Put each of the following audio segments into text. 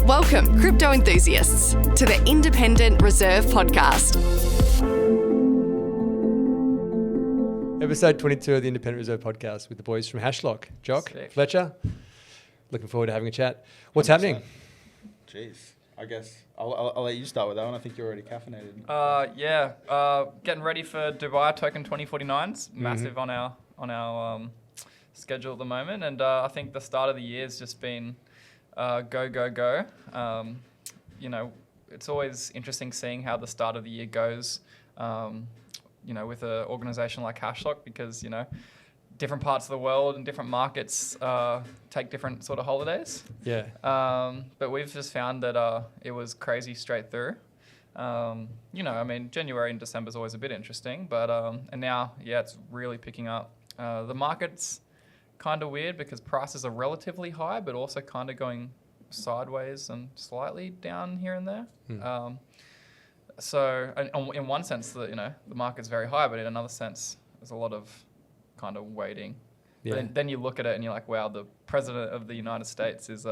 Welcome, crypto enthusiasts, to the Independent Reserve Podcast. Episode 22 of the Independent Reserve Podcast with the boys from Hashlock, Jock, Fletcher. Looking forward to having a chat. What's 100%. happening? Jeez, I guess I'll let you start with that one. I think you're already caffeinated. Getting ready for Dubai Token 2049's massive on our schedule at the moment, and I think the start of the year has just been go. It's always interesting seeing how the start of the year goes. With an organization like Hashlock, because different parts of the world and different markets take different sort of holidays. Yeah. But we've just found that it was crazy straight through. January and December is always a bit interesting, but and now, it's really picking up. The market's kind of weird because prices are relatively high, but also kind of going sideways and slightly down here and there. So in one sense, the market's very high, but in another sense, there's a lot of kind of waiting. Yeah. But then you look at it and you're like, wow, the president of the United States is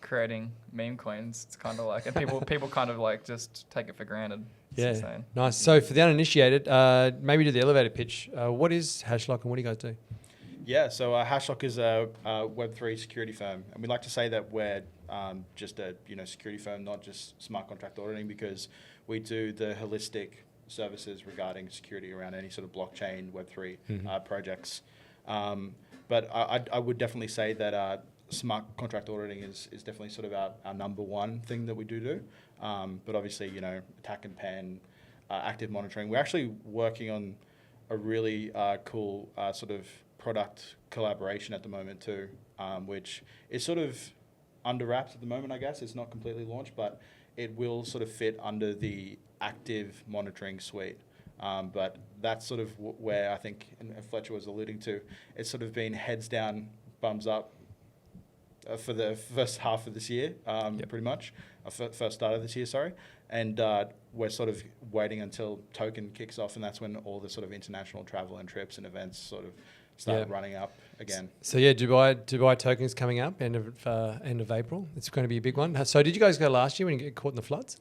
creating meme coins. It's kind of like, and people kind of like just take it for granted. It's insane. Nice. So for the uninitiated, maybe do the elevator pitch. What is Hashlock and what do you guys do? Yeah, so Hashlock is a Web3 security firm, and we like to say that we're just a security firm, not just smart contract auditing, because we do the holistic services regarding security around any sort of blockchain Web3 projects. But I would definitely say that smart contract auditing is definitely sort of our number one thing that we do. But obviously, attack and pen, active monitoring. We're actually working on a really cool sort of product collaboration at the moment too, which is sort of under wraps at the moment, I guess. It's not completely launched, but it will sort of fit under the active monitoring suite. But that's sort of where I think, and Fletcher was alluding to, it's sort of been heads down, bums up for the first half of this year, pretty much, first start of this year, sorry. And we're sort of waiting until Token kicks off, and that's when all the sort of international travel and trips and events sort of start running up again. So Dubai Token is coming up end of April. It's going to be a big one. So did you guys go last year when you got caught in the floods?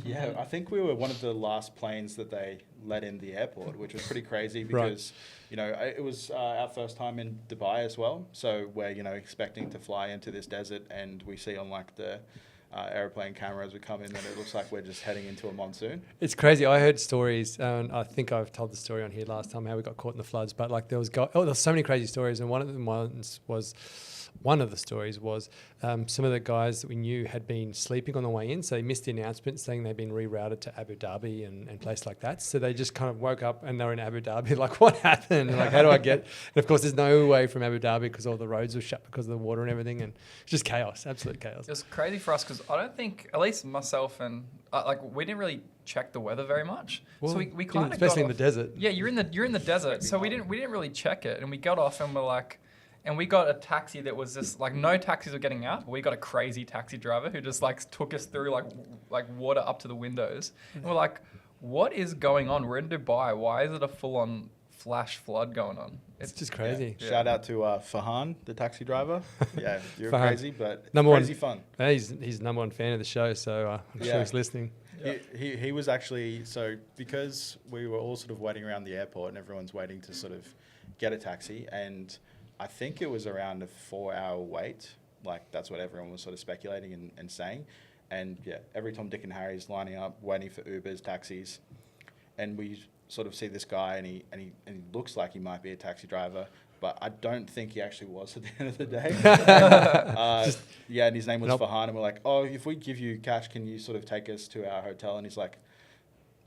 Yeah, I think we were one of the last planes that they let in the airport, which was pretty crazy because, it was our first time in Dubai as well. So we're, expecting to fly into this desert, and we see on like the airplane camera as we come in that it looks like we're just heading into a monsoon. It's crazy. I heard stories, and I think I've told the story on here last time how we got caught in the floods, but like there's so many crazy stories, and one of the stories was some of the guys that we knew had been sleeping on the way in, so they missed the announcement saying they'd been rerouted to Abu Dhabi and places like that. So they just kind of woke up and they were in Abu Dhabi, like, what happened? Like, how do I get? And of course, there's no way from Abu Dhabi because all the roads were shut because of the water and everything, and it's just chaos, absolute chaos. It was crazy for us because I don't think, at least myself and we didn't really check the weather very much. Well, so we kind of especially in the desert. Yeah, you're in the desert, so we didn't really check it, and we got off and we're like. And we got a taxi that was just like no taxis were getting out. We got a crazy taxi driver who just like took us through like water up to the windows. And we're like, what is going on? We're in Dubai. Why is it a full-on flash flood going on? It's just crazy. Yeah. Shout out to Farhan, the taxi driver. Yeah, you're Farhan. Crazy, but crazy fun. He's number one fan of the show, so I'm sure he's listening. Yeah. He was actually, so because we were all sort of waiting around the airport and everyone's waiting to sort of get a taxi, and I think it was around a 4-hour wait. Like, that's what everyone was sort of speculating and saying. And yeah, every Tom, Dick and Harry's lining up, waiting for Ubers, taxis. And we sort of see this guy and he looks like he might be a taxi driver, but I don't think he actually was at the end of the day. And his name was Farhan. And we're like, oh, if we give you cash, can you sort of take us to our hotel? And he's like,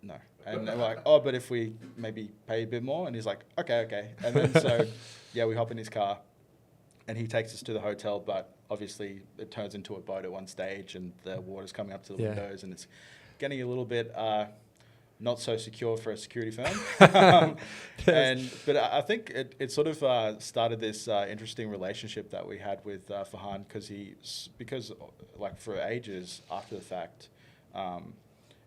no. And we're like, oh, but if we maybe pay a bit more? And he's like, okay. And then so, we hop in his car and he takes us to the hotel, but obviously it turns into a boat at one stage and the water's coming up to the windows and it's getting a little bit not so secure for a security firm. But I think it sort of started this interesting relationship that we had with Farhan because like for ages after the fact,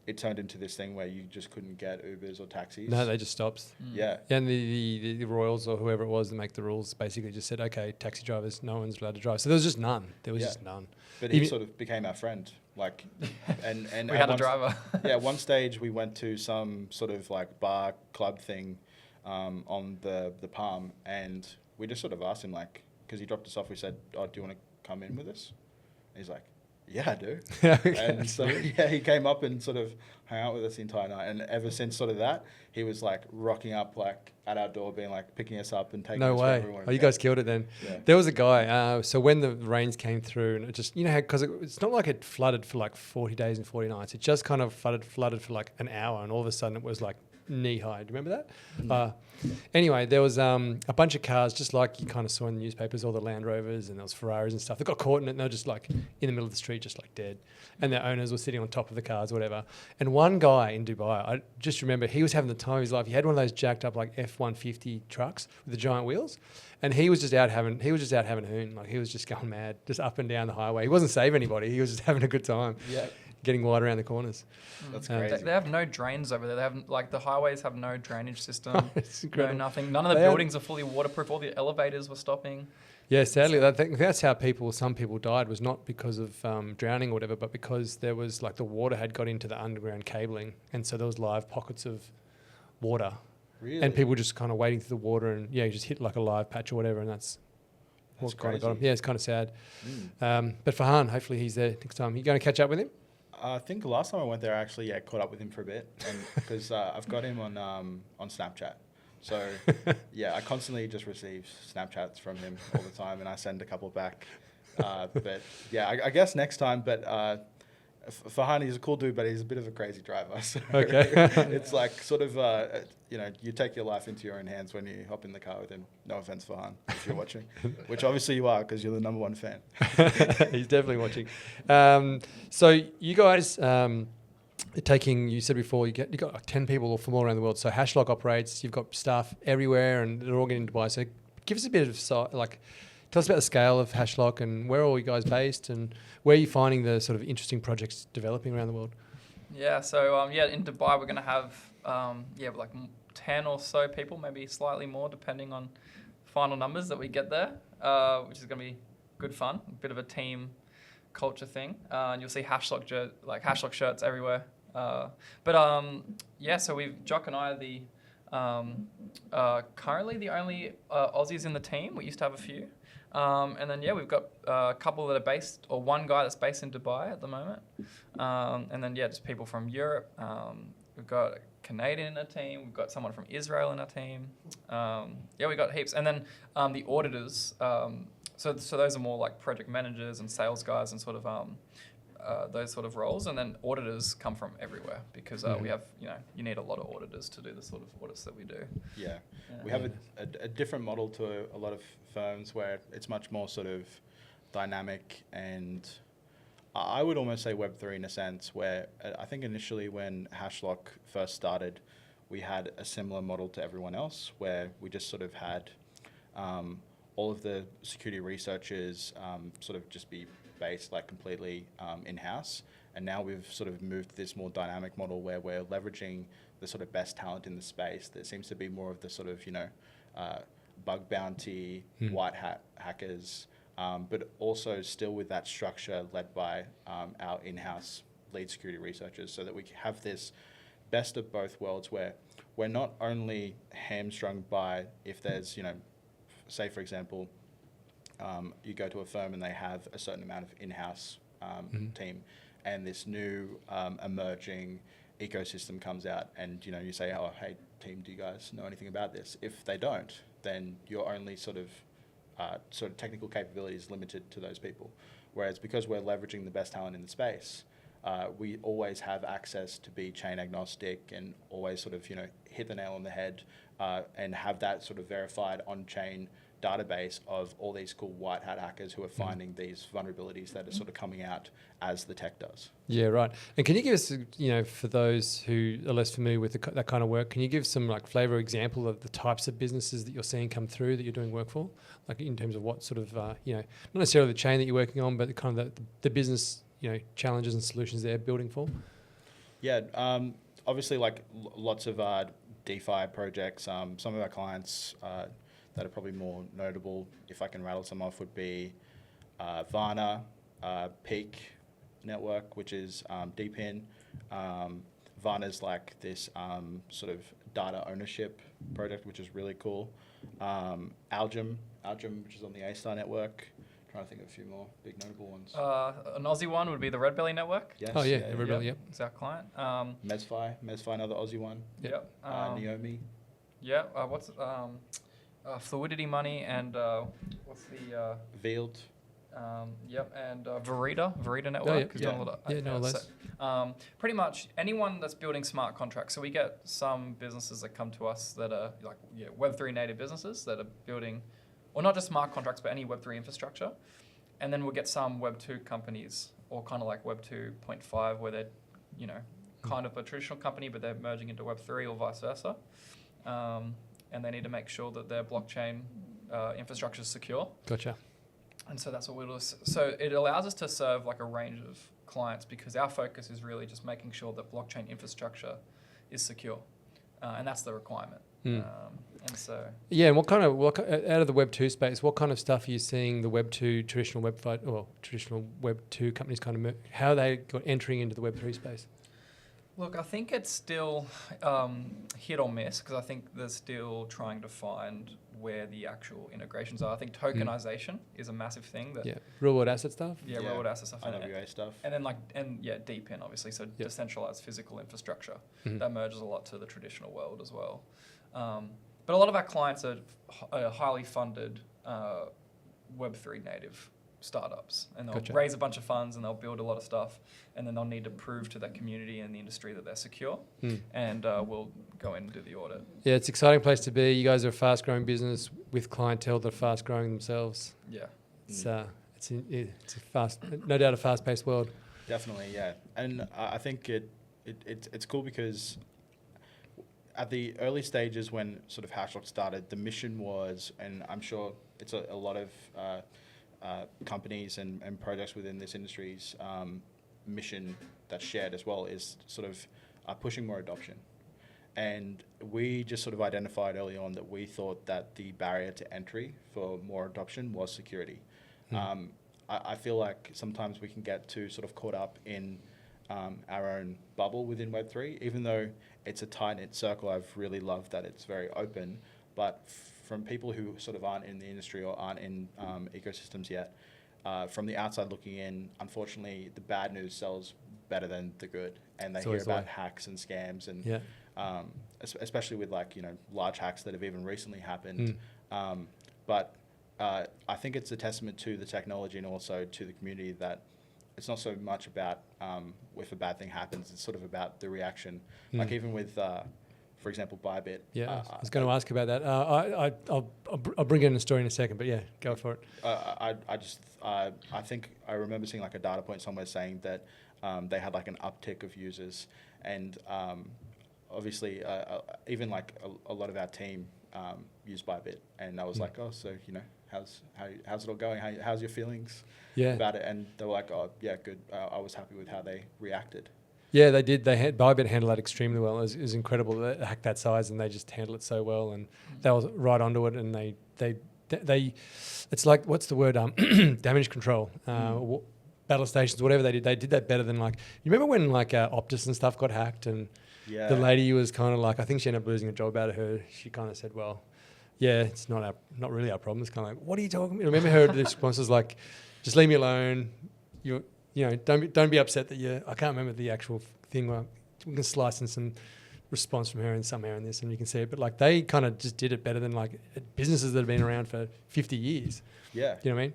it turned into this thing where you just couldn't get Ubers or taxis. No, they just stopped. Yeah. And the Royals or whoever it was that make the rules basically just said, okay, taxi drivers, no one's allowed to drive. So there was just none. There was just none. But he sort of became our friend. Like, and we had a driver. Yeah, one stage we went to some sort of like bar club thing on the Palm, and we just sort of asked him, like, because he dropped us off, we said, oh, do you want to come in with us? And he's like, yeah, I do. And so, yeah, he came up and sort of hung out with us the entire night. And ever since sort of that, he was like rocking up like at our door, being like picking us up and taking us wherever we wanted. Oh, you guys killed it then. Yeah. There was a guy, so when the rains came through, and it just, you know how, because it's not like it flooded for like 40 days and 40 nights. It just kind of flooded for like an hour, and all of a sudden it was like knee high. Do you remember that? Anyway, there was a bunch of cars, just like you kind of saw in the newspapers, all the Land Rovers and there was Ferraris and stuff. They got caught in it and they were just like in the middle of the street, just like dead. And their owners were sitting on top of the cars, whatever. And one guy in Dubai, I just remember he was having the time of his life. He had one of those jacked up like F-150 trucks with the giant wheels. And he was just out having a hoon. Like he was just going mad, just up and down the highway. He wasn't saving anybody. He was just having a good time. Yeah. Getting wide around the corners. That's crazy. They have no drains over there. They have like the highways have no drainage system. It's no incredible. nothing. None of the buildings are fully waterproof. All the elevators were stopping. Yeah, sadly, I think that's how some people died, was not because of drowning or whatever, but because there was like the water had got into the underground cabling, and so there was live pockets of water. Really? And people just kind of wading through the water, and you just hit like a live patch or whatever, and that's what kind of got him. Yeah, it's kind of sad. But Farhan, hopefully he's there next time. You going to catch up with him? I think last time I went there, I actually caught up with him for a bit, because I've got him on Snapchat. So yeah, I constantly just receive Snapchats from him all the time, and I send a couple back. But yeah, I guess next time. But Farhan, he's a cool dude, but he's a bit of a crazy driver. So okay. It's like sort of you take your life into your own hands when you hop in the car with him. No offense, Farhan, if you're watching, which obviously you are because you're the #1 fan. He's definitely watching. So you guys. You said before, you got like 10 people from all around the world. So Hashlock operates, you've got staff everywhere and they're all getting to Dubai. So give us a bit of tell us about the scale of Hashlock and where are all you guys based and where are you finding the sort of interesting projects developing around the world? Yeah, so in Dubai we're going to have like 10 or so people, maybe slightly more depending on final numbers that we get there, which is going to be good fun, a bit of a team culture thing. And you'll see Hashlock shirts everywhere. So Jock and I are the currently the only Aussies in the team. We used to have a few. And then we've got a couple that are based, or one guy that's based in Dubai at the moment. And then just people from Europe. We've got a Canadian in our team. We've got someone from Israel in our team. We've got heaps. And then the auditors. So those are more like project managers and sales guys and sort of those sort of roles. And then auditors come from everywhere because we have, you need a lot of auditors to do the sort of audits that we do. Yeah. We have a different model to a lot of firms where it's much more sort of dynamic, and I would almost say Web3 in a sense, where I think initially when Hashlock first started, we had a similar model to everyone else where we just sort of had all of the security researchers sort of just be based like completely in-house. And now we've sort of moved to this more dynamic model where we're leveraging the sort of best talent in the space. There seems to be more of the sort of, bug bounty, white hat hackers, but also still with that structure led by our in-house lead security researchers, so that we have this best of both worlds where we're not only hamstrung by if there's, say, for example, you go to a firm and they have a certain amount of in-house team, and this new emerging ecosystem comes out, and you say, oh, hey, team, do you guys know anything about this? If they don't, then your only sort of technical capability is limited to those people. Whereas because we're leveraging the best talent in the space, we always have access to be chain agnostic and always sort of hit the nail on the head and have that sort of verified on-chain database of all these cool white hat hackers who are finding these vulnerabilities that are sort of coming out as the tech does. Yeah, right. And can you give us, for those who are less familiar with that kind of work, can you give some like flavor example of the types of businesses that you're seeing come through that you're doing work for? Like in terms of what sort of, not necessarily the chain that you're working on, but kind of the business, challenges and solutions they're building for? Yeah, obviously, like lots of DeFi projects. Some of our clients that are probably more notable, if I can rattle some off, would be Varna, Peak Network, which is Deepin. Varna's like this sort of data ownership project, which is really cool. Algem, which is on the A-Star network. Trying to think of a few more big notable ones. An Aussie one would be the Red Belly Network. Yes, Oh yeah, Red Belly, yep. It's our client. Mesfi, another Aussie one. Yep. Naomi. Yeah. What's Fluidity Money and what's the Veiled. Yep, and Verita Network is doing a lot of pretty much anyone that's building smart contracts. So we get some businesses that come to us that are like Web3 native businesses that are building, or not just smart contracts, but any Web3 infrastructure. And then we'll get some Web2 companies, or kind of like Web 2.5, where they're, kind of a traditional company, but they're merging into Web3 or vice versa. And they need to make sure that their blockchain infrastructure is secure. Gotcha. And so that's what we'll do. So it allows us to serve like a range of clients, because our focus is really just making sure that blockchain infrastructure is secure. And that's the requirement. And so... Yeah, and what out of the Web 2 space, what kind of stuff are you seeing the Web 2 traditional Web 2 companies how are they entering into the Web 3 space? Look, I think it's still hit or miss, because I think they're still trying to find where the actual integrations are. I think tokenization is a massive thing. Real world asset stuff. Real world asset stuff. IWA stuff. And then Deepin, obviously, so decentralized physical infrastructure. That merges a lot to the traditional world as well. But a lot of our clients are highly funded Web3 native startups, and they'll raise a bunch of funds and they'll build a lot of stuff, and then they'll need to prove to that community and the industry that they're secure, and we'll go in and do the audit. Yeah, it's an exciting place to be. You guys are a fast-growing business with clientele that are fast-growing themselves. Yeah. It's no doubt a fast-paced world. Definitely, yeah. And I think it's cool because at the early stages when sort of Hashlock started, the mission was, and I'm sure it's a lot of companies and projects within this industry's mission that's shared as well, is sort of pushing more adoption. And we just sort of identified early on that we thought that the barrier to entry for more adoption was security. I feel like sometimes we can get too sort of caught up in our own bubble within Web3, even though it's a tight-knit circle. I've really loved that it's very open, but from people who sort of aren't in the industry or aren't in ecosystems yet, from the outside looking in, unfortunately, the bad news sells better than the good, and they hear about hacks and scams, and especially with large hacks that have even recently happened. But I think it's a testament to the technology and also to the community that it's not so much about if a bad thing happens, it's sort of about the reaction. Like even with, for example, Bybit. Yeah, I was going to ask about that. I'll bring in a story in a second, but yeah, go for it. I think I remember seeing like a data point somewhere saying that they had like an uptick of users, and obviously even like a lot of our team use Bybit, and I was like, oh, so how's it all going? How's your feelings about it? And they were like, oh yeah, good. I was happy with how they reacted. Yeah, they did. Bybit handled that extremely well. It was incredible. They hacked that size, and they just handled it so well, and they were right onto it. And they it's like, what's the word? Damage control. Battle stations, whatever they did that better than you remember when Optus and stuff got hacked, and the lady was kind of like, I think she ended up losing a job out of her. She kind of said, well, yeah, it's not really our problem. It's kind of like, what are you talking about? Remember her response was like, just leave me alone. Don't be upset that I can't remember the actual thing. We can slice in some response from her and somehow in this, and you can see it. But they kind of just did it better than businesses that have been around for 50 years. Yeah. Do you know what I mean?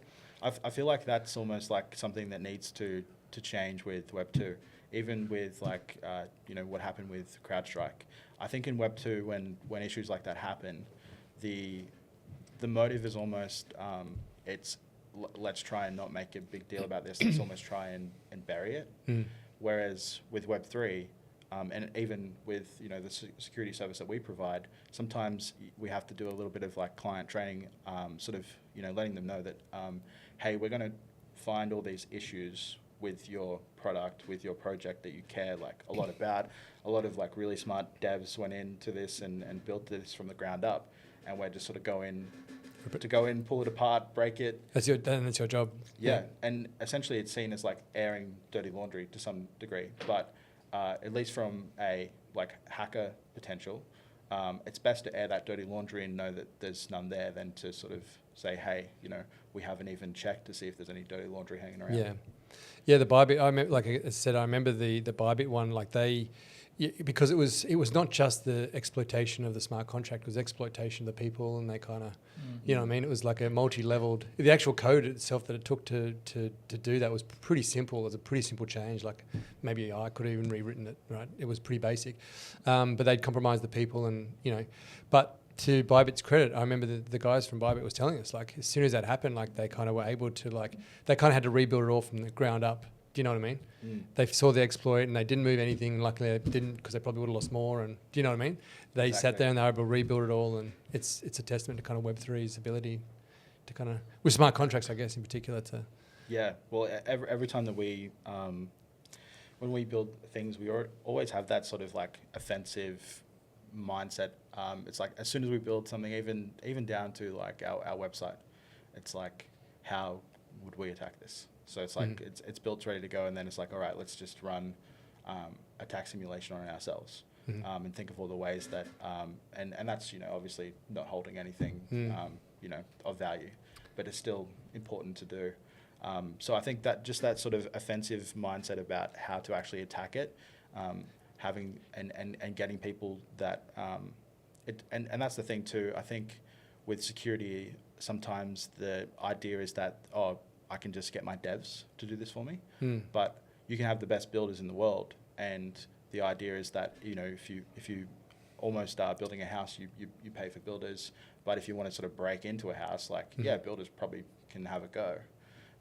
I feel like that's almost like something that needs to change with Web 2. Even with what happened with CrowdStrike. I think in Web 2, when issues like that happen, the motive is almost let's try and not make a big deal about this. Let's almost try and bury it. Whereas with Web 3, and even with the security service that we provide, sometimes we have to do a little bit of client training, sort of letting them know that hey, we're going to find all these issues with your product, with your project that you care like a lot about. A lot of like really smart devs went into this and built this from the ground up, and we're just sort of go in, pull it apart, break it. That's your job. Yeah, and essentially it's seen as like airing dirty laundry to some degree, but at least from a like hacker potential, it's best to air that dirty laundry and know that there's none there than to sort of say, hey, you know, we haven't even checked to see if there's any dirty laundry hanging around. Yeah, the Bybit. I remember, like I said, I remember the Bybit one. Like because it was not just the exploitation of the smart contract, it was exploitation of the people, and they kind of, you know what I mean? It was like a multi-leveled, the actual code itself that it took to do that was pretty simple. It was a pretty simple change. Like maybe I could have even rewritten it, right? It was pretty basic. But they'd compromised the people and, you know, but to Bybit's credit, I remember the guys from Bybit was telling us, like, as soon as that happened, like, they kind of were able to, like, they kind of had to rebuild it all from the ground up. Do you know what I mean? They saw the exploit and they didn't move anything. Luckily, they didn't, because they probably would have lost more. And do you know what I mean? They sat there and they were able to rebuild it all. And it's a testament to kind of Web3's ability to kind of, with smart contracts, I guess, in particular. Yeah, well, every time that we, when we build things, we always have that sort of like offensive mindset. It's like as soon as we build something, even down to like our website, it's like, how would we attack this? So it's like it's built, it's ready to go, and then it's like, all right, let's just run attack simulation on ourselves and think of all the ways that and that's, you know, obviously not holding anything you know, of value, but it's still important to do. So I think that just that sort of offensive mindset about how to actually attack it, having and getting people that and that's the thing too. I think with security, sometimes the idea is that, oh, I can just get my devs to do this for me, but you can have the best builders in the world, and the idea is that, you know, if you almost are building a house, you pay for builders, but if you want to sort of break into a house, like yeah, builders probably can have a go,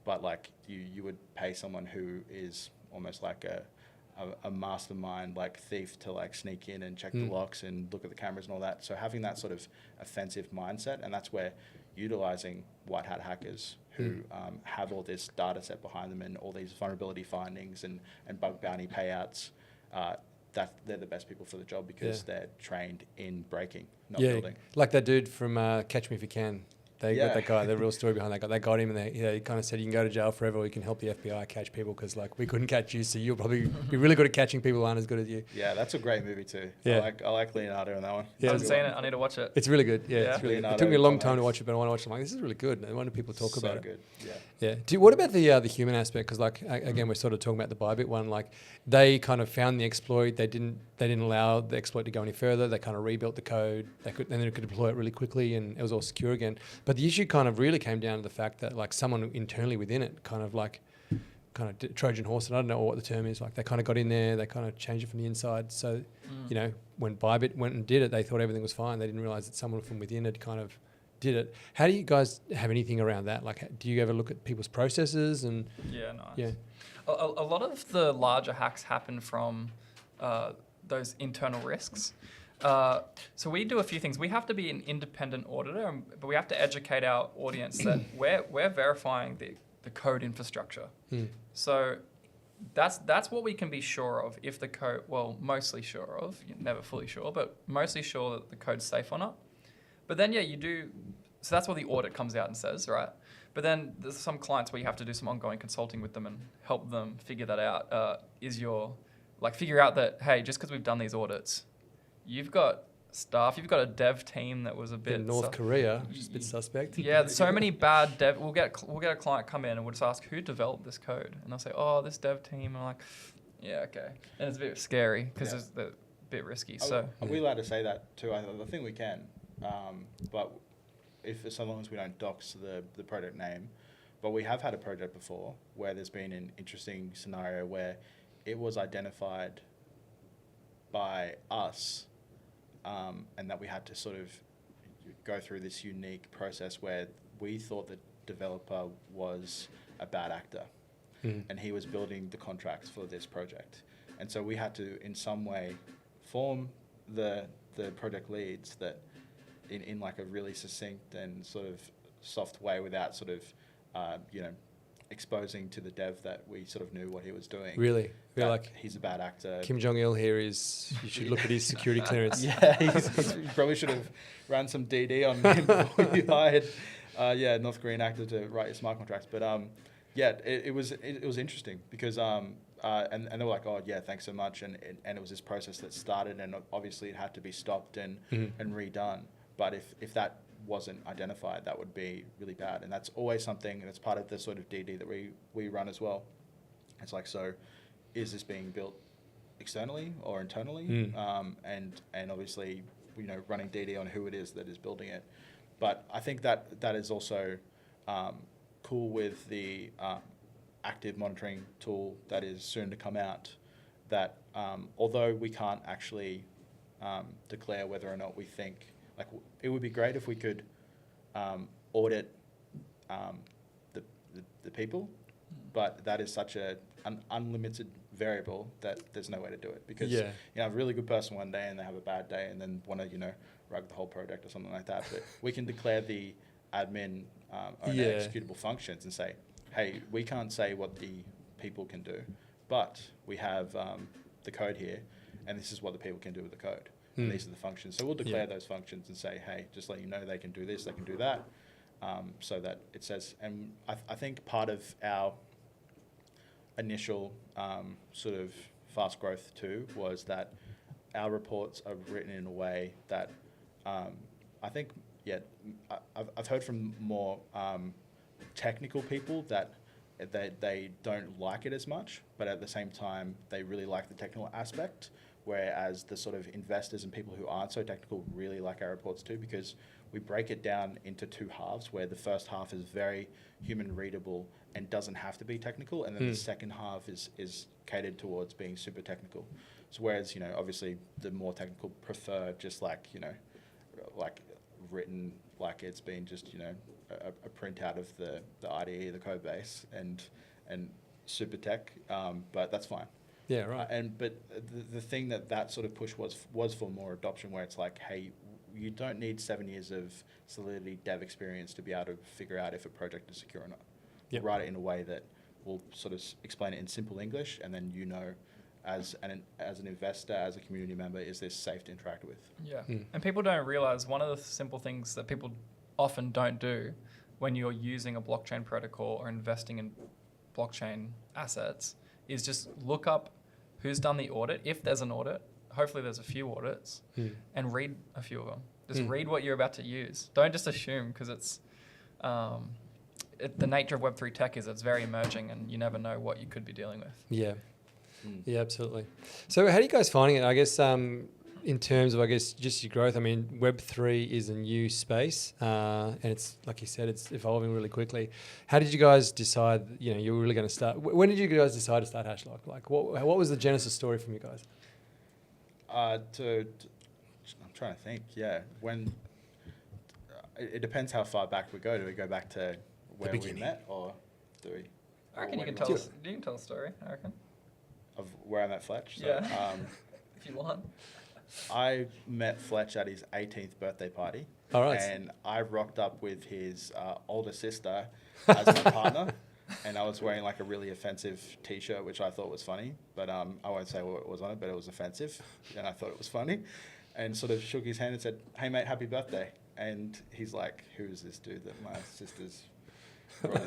but like you would pay someone who is almost like a mastermind, like thief, to like sneak in and check the locks and look at the cameras and all that. So having that sort of offensive mindset, and that's where utilizing white hat hackers who have all this data set behind them and all these vulnerability findings and bug bounty payouts, that they're the best people for the job, because they're trained in breaking, not building. Like that dude from Catch Me If You Can. They got that guy, the real story behind that guy. They got him, and he kind of said, you can go to jail forever, or you can help the FBI catch people, because like we couldn't catch you, so you'll probably be really good at catching people who aren't as good as you. Yeah, that's a great movie too. Yeah. I like Leonardo in that one. I haven't seen it. I need to watch it. It's really good. Yeah. It's really good. It took me a long time to Leonardo, watch it, but I want to watch it. I'm like, this is really good. I wonder if people talk about it. So good. Yeah. What about the human aspect? Because like again, we're sort of talking about the Bybit one. Like they kind of found the exploit. They didn't allow the exploit to go any further. They kind of rebuilt the code. They could deploy it really quickly, and it was all secure again. But the issue kind of really came down to the fact that like someone internally within it kind of Trojan horse, and I don't know what the term is. Like they kind of got in there. They kind of changed it from the inside. So you know, when Bybit went and did it, they thought everything was fine. They didn't realize that someone from within had kind of did it. How do you guys have anything around that? Like, do you ever look at people's processes and? Yeah, nice. Yeah. A lot of the larger hacks happen from those internal risks. So we do a few things. We have to be an independent auditor, but we have to educate our audience that we're verifying the code infrastructure. So that's what we can be sure of if the code, well, mostly sure of, you're never fully sure, but mostly sure that the code's safe or not. But then, yeah, you do, so that's what the audit comes out and says, right? But then there's some clients where you have to do some ongoing consulting with them and help them figure that out. Figure out that, hey, just because we've done these audits, you've got staff, you've got a dev team that was a bit... In North Korea, which is a bit suspect. Yeah, so many bad dev... We'll get a client come in and we'll just ask, who developed this code? And they'll say, oh, this dev team. And I'm like, yeah, okay. And it's a bit scary because it's a bit risky. So are we allowed to say that too? I think we can. But so long as we don't dox the project name. But we have had a project before where there's been an interesting scenario where it was identified by us, and that we had to sort of go through this unique process where we thought the developer was a bad actor, and he was building the contracts for this project. And so we had to, in some way, form the project leads that in like a really succinct and sort of soft way, without sort of, exposing to the dev that we sort of knew what he was doing. Really? We're That like, he's a bad actor. Kim Jong-il here is, you should look at his security clearance. Yeah, he probably should have ran some DD on him before you hired, North Korean actor to write your smart contracts. But it was interesting because and they were like, oh yeah, thanks so much, and it was this process that started, and obviously it had to be stopped and redone. But if that wasn't identified, that would be really bad, and that's always something that's part of the sort of DD that we run as well. It's like, so is this being built externally or internally? And obviously, running DD on who it is that is building it. But I think that is also cool with the active monitoring tool that is soon to come out, that although we can't actually declare whether or not we think, like, it would be great if we could audit the people, but that is such an unlimited variable that there's no way to do it, because a really good person one day and they have a bad day and then want to rug the whole project or something like that. But we can declare the admin executable functions and say, hey, we can't say what the people can do, but we have the code here, and this is what the people can do with the code. And these are the functions. So we'll declare those functions and say, hey, just let you know they can do this, they can do that, so that it says. And I think part of our initial sort of fast growth too was that our reports are written in a way that I think, I've heard from more technical people that they don't like it as much, but at the same time, they really like the technical aspect, whereas the sort of investors and people who aren't so technical really like our reports too, because we break it down into two halves, where the first half is very human readable and doesn't have to be technical, and then the second half is catered towards being super technical. So whereas, obviously the more technical prefer just like written, like it's been just, a printout of the IDE, the code base, and super tech, but that's fine. Yeah, right. But the thing that sort of push was for more adoption, where it's like, hey, you don't need 7 years of Solidity dev experience to be able to figure out if a project is secure or not. Yep. Write it in a way that will sort of explain it in simple English, and then as an investor, as a community member, is this safe to interact with? Yeah. And people don't realize one of the simple things that people often don't do when you're using a blockchain protocol or investing in blockchain assets is just look up who's done the audit, if there's an audit. Hopefully there's a few audits, and read a few of them. Just read what you're about to use. Don't just assume, because it's the nature of Web3 tech is it's very emerging, and you never know what you could be dealing with. Yeah. Yeah, absolutely. So how are you guys finding it? I guess in terms of, just your growth, Web3 is a new space, and it's, like you said, it's evolving really quickly. How did you guys decide, you were really going to start? When did you guys decide to start Hashlock? Like, what was the genesis story from you guys? I'm trying to think. Yeah, when it depends how far back we go. Do we go back to where we met, or do we? I reckon you can tell us. You can tell a story. I reckon. Of where I met Fletch. So, yeah. If you want. I met Fletch at his 18th birthday party. All right. And I rocked up with his older sister as my partner. And I was wearing like a really offensive T-shirt, which I thought was funny. But I won't say what was on it, but it was offensive. And I thought it was funny. And sort of shook his hand and said, "Hey, mate, happy birthday." And he's like, "Who's this dude that my sister's..."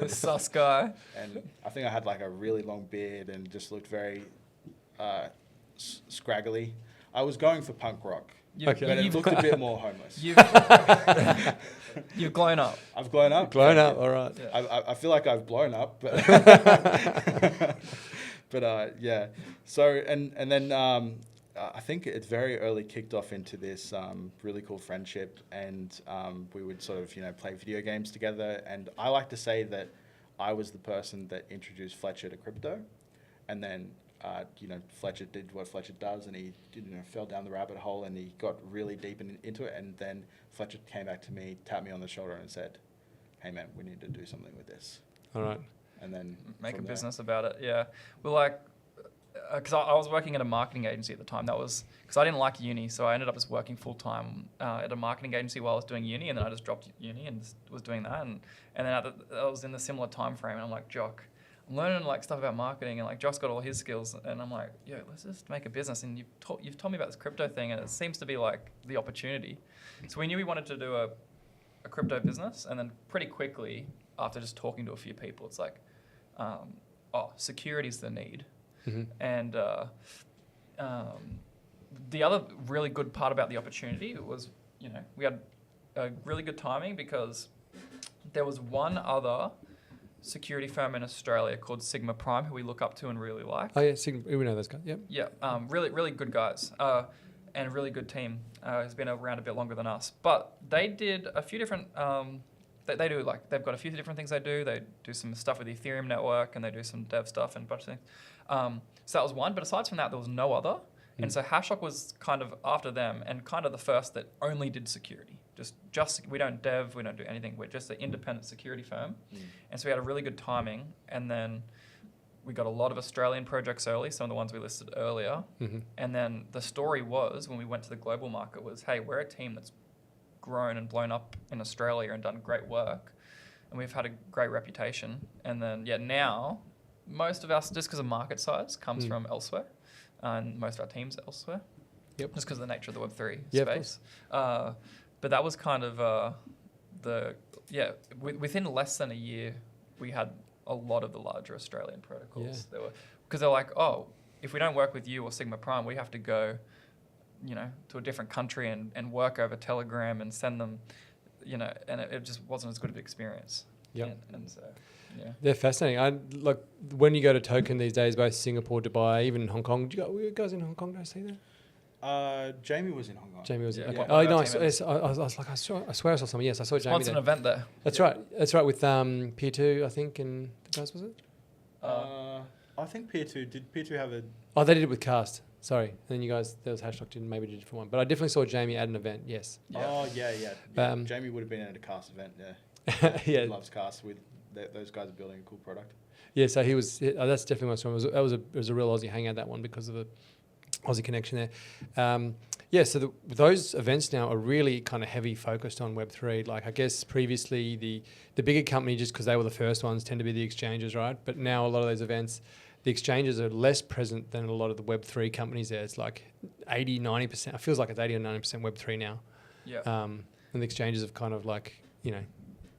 This sus guy. And I think I had like a really long beard and just looked very scraggly. I was going for punk rock, but it looked a bit more homeless. You've grown up. I've grown up. Grown up, all right. Yeah. I feel like I've blown up, but but yeah. So and then I think it very early kicked off into this really cool friendship, and we would sort of play video games together. And I like to say that I was the person that introduced Fletcher to crypto, and then Fletcher did what Fletcher does, and he fell down the rabbit hole, and he got really deep into it. And then Fletcher came back to me, tapped me on the shoulder, and said, "Hey man, we need to do something with this." All right. And then make a business about it. Yeah, we're like, because I was working at a marketing agency at the time. That was because I didn't like uni, so I ended up just working full time at a marketing agency while I was doing uni, and then I just dropped uni and just was doing that. And then I was in the similar time frame, and I'm like, "Jock, I'm learning like stuff about marketing, and like Jock's got all his skills, and I'm like, yo, let's just make a business. And you've told me about this crypto thing, and it seems to be like the opportunity. So we knew we wanted to do a crypto business, and then pretty quickly after just talking to a few people, it's like, security's the need. And the other really good part about the opportunity was, we had a really good timing because there was one other security firm in Australia called Sigma Prime who we look up to and really like. Oh yeah, Sigma, we know those guys. Yep. Yeah, really, really good guys, and a really good team. Has been around a bit longer than us, but they did a few different. They do like they've got a few different things they do. They do some stuff with the Ethereum network, and they do some dev stuff and a bunch of things. So that was one, but aside from that, there was no other. And so Hashlock was kind of after them and kind of the first that only did security. Just we don't dev, we don't do anything. We're just an independent security firm. And so we had a really good timing. And then we got a lot of Australian projects early, some of the ones we listed earlier. And then the story was, when we went to the global market, was, hey, we're a team that's grown and blown up in Australia and done great work. And we've had a great reputation. And then, now, most of us, just because of market size, comes from elsewhere. And most of our teams elsewhere. Yep. Just because of the nature of the Web3 space. But that was kind of within less than a year, we had a lot of the larger Australian protocols. Because they're like, if we don't work with you or Sigma Prime, we have to go, to a different country and work over Telegram and send them, and it just wasn't as good of an experience. Yep. And so, yeah. They're fascinating. When you go to Token these days, both Singapore, Dubai, even in Hong Kong. Were you guys in Hong Kong? Did I see that? Jamie was in Hong Kong. Jamie was okay. Yeah. Oh no, I was like, I swear I saw something. Yes, I saw Jamie. Sponsored an event there. That's right. That's right. With Peer 2, I think, and the guys, was it? I think Peer 2 did. Peer 2 have a? Oh, they did it with Cast. Sorry, and then you guys, there was Hashlock did maybe did it for one, but I definitely saw Jamie at an event. Yes. Yeah. Oh yeah. Jamie would have been at a Cast event. Yeah. Yeah. He loves Cast. Those guys are building a cool product. Yeah, so he was. That's definitely my story. It was a real Aussie hangout, that one, because of the Aussie connection there. So those events now are really kind of heavy focused on Web3. Like I guess previously the bigger company, just because they were the first ones, tend to be the exchanges, right? But now a lot of those events, the exchanges are less present than a lot of the Web3 companies there. It's like 80, 90%. It feels like it's 80 or 90% Web3 now. Yeah. And the exchanges have kind of like,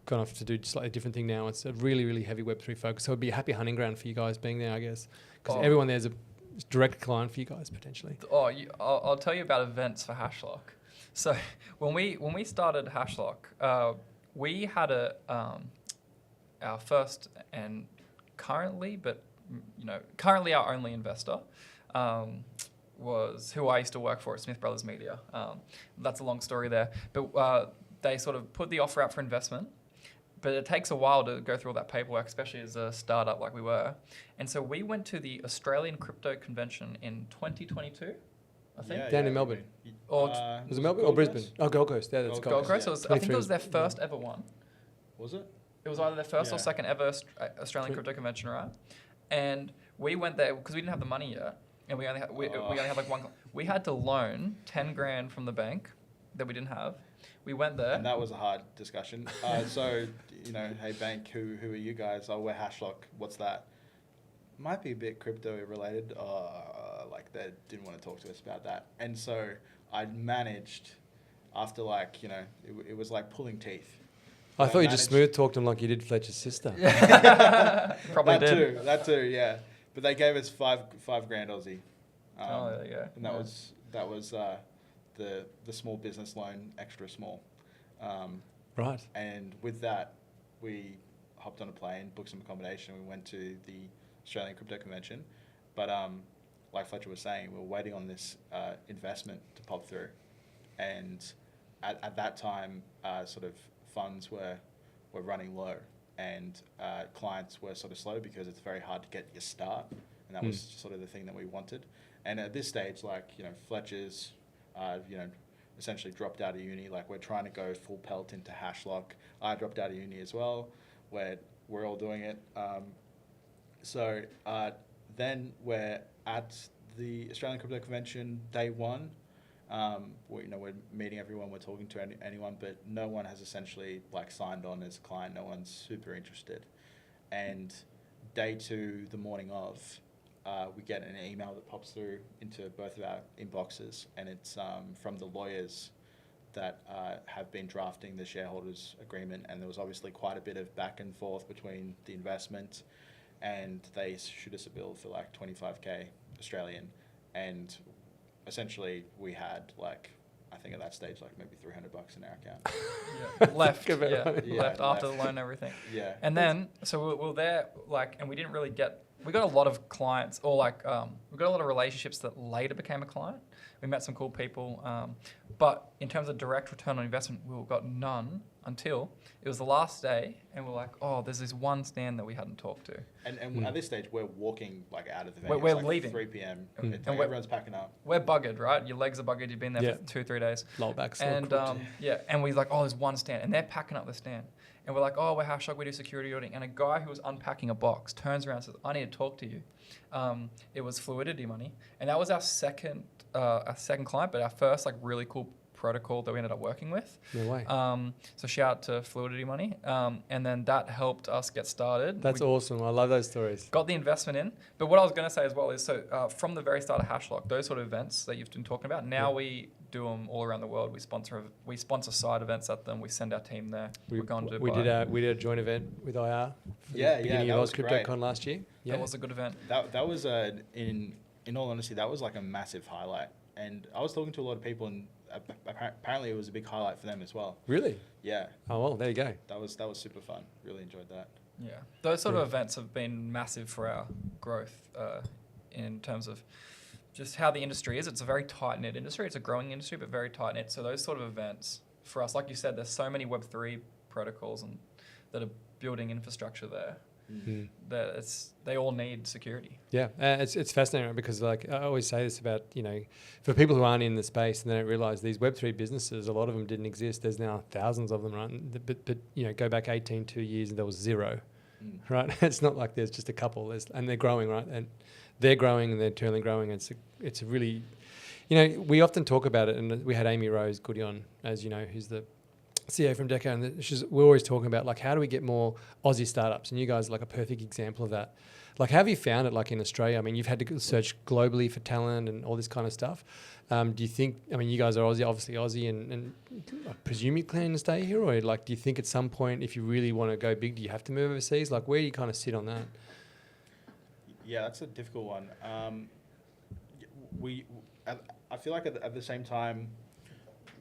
gone off to do a slightly different thing now. It's a really, really heavy Web3 focus. So it'd be a happy hunting ground for you guys being there, I guess. Because everyone there's a direct client for you guys, potentially. I'll tell you about events for Hashlock. So when we started Hashlock, we had our first and currently our only investor was who I used to work for at Smith Brothers Media. That's a long story there. But they sort of put the offer out for investment. But it takes a while to go through all that paperwork, especially as a startup like we were. And so we went to the Australian Crypto Convention in 2022, I think. Down in Melbourne. Was it Melbourne or Brisbane? Oh, Gold Coast. Yeah, that's Gold Coast. I think it was their first ever one. Was it? It was either their first or second ever Australian Crypto Convention, right? And we went there because we didn't have the money yet. And we only had like one. We had to loan 10 grand from the bank that we didn't have. We went there. And that was a hard discussion. So, hey bank, who are you guys? Oh, we're Hashlock. What's that? Might be a bit crypto related. Like they didn't want to talk to us about that. And so I managed, after it was like pulling teeth. I thought you just smooth talked him like you did Fletcher's sister. Probably did. That too, yeah. But they gave us five grand Aussie. There you go. And that was the small business loan, extra small. Right. And with that, we hopped on a plane, booked some accommodation. We went to the Australian Crypto Convention. But like Fletcher was saying, we were waiting on this investment to pop through. And at that time, sort of funds were running low. And clients were sort of slow because it's very hard to get your start. And that was sort of the thing that we wanted. And at this stage, Fletcher's, essentially dropped out of uni. Like we're trying to go full pelt into Hashlock. I dropped out of uni as well. We're all doing it. So then we're at the Australian Crypto Convention day one. We're meeting everyone. We're talking to anyone, but no one has essentially signed on as a client. No one's super interested. And day 2, the morning of, we get an email that pops through into both of our inboxes, and it's from the lawyers that have been drafting the shareholders agreement, and there was obviously quite a bit of back and forth between the investment, and they shoot us a bill for like 25K Australian, and essentially we had like, I think at that stage like maybe $300 in our account. Left, Yeah, left after the loan and everything. Yeah. And then, so we were there, like, and we didn't really we got a lot of clients, or like, we got a lot of relationships that later became a client. We met some cool people, but in terms of direct return on investment, we got none until it was the last day, and we're like, oh, there's this one stand that we hadn't talked to. And at this stage, we're walking like out of the venue. We're It's like leaving. 3 p.m. And Like everyone's packing up. We're buggered, right? Your legs are buggered. You've been there for 2-3 days. Lollbacks. And and we're like, oh, there's one stand, and they're packing up the stand, and we're like, oh, we're Hashlock, we do security auditing, and a guy who was unpacking a box turns around and says, I need to talk to you. It was Fluidity Money, and that was our second client, but our first like really cool protocol that we ended up working with. No way. So shout out to Fluidity Money, and then that helped us get started. That's awesome. I love those stories. Got the investment in. But what I was going to say as well is, so from the very start of Hashlock, those sort of events that you've been talking about, now we do them all around the world. We sponsor side events at them. We send our team there. We're going to Dubai. We did a joint event with IR. Beginning of was CryptoCon last year. Yeah. That was a good event. That was in all honesty, that was like a massive highlight. And I was talking to a lot of people, and apparently it was a big highlight for them as well. Really? Yeah. Oh well, there you go. That was super fun. Really enjoyed that. Yeah, those sort of events have been massive for our growth in terms of just how the industry is. It's a very tight-knit industry. It's a growing industry, but very tight-knit. So those sort of events for us, like you said, there's so many Web3 protocols and that are building infrastructure there. Mm. That they all need security. Yeah, it's fascinating, right? Because like I always say this about, for people who aren't in the space and they don't realize these Web3 businesses, a lot of them didn't exist. There's now thousands of them, right? But go back 2 years and there was zero, right? It's not like there's just a couple. And they're growing, right? And they're growing and they're eternally growing. It's a really, we often talk about it, and we had Amy Rose Goody on, as you know, who's the CEO from Deco, and we're always talking about like how do we get more Aussie startups, and you guys are like a perfect example of that. Like, how have you found it like in Australia? I mean, you've had to search globally for talent and all this kind of stuff. Do you think, you guys are Aussie, obviously Aussie, and I presume you plan to stay here, or like do you think at some point if you really want to go big, do you have to move overseas? Like, where do you kind of sit on that? Yeah, that's a difficult one. I feel like at the same time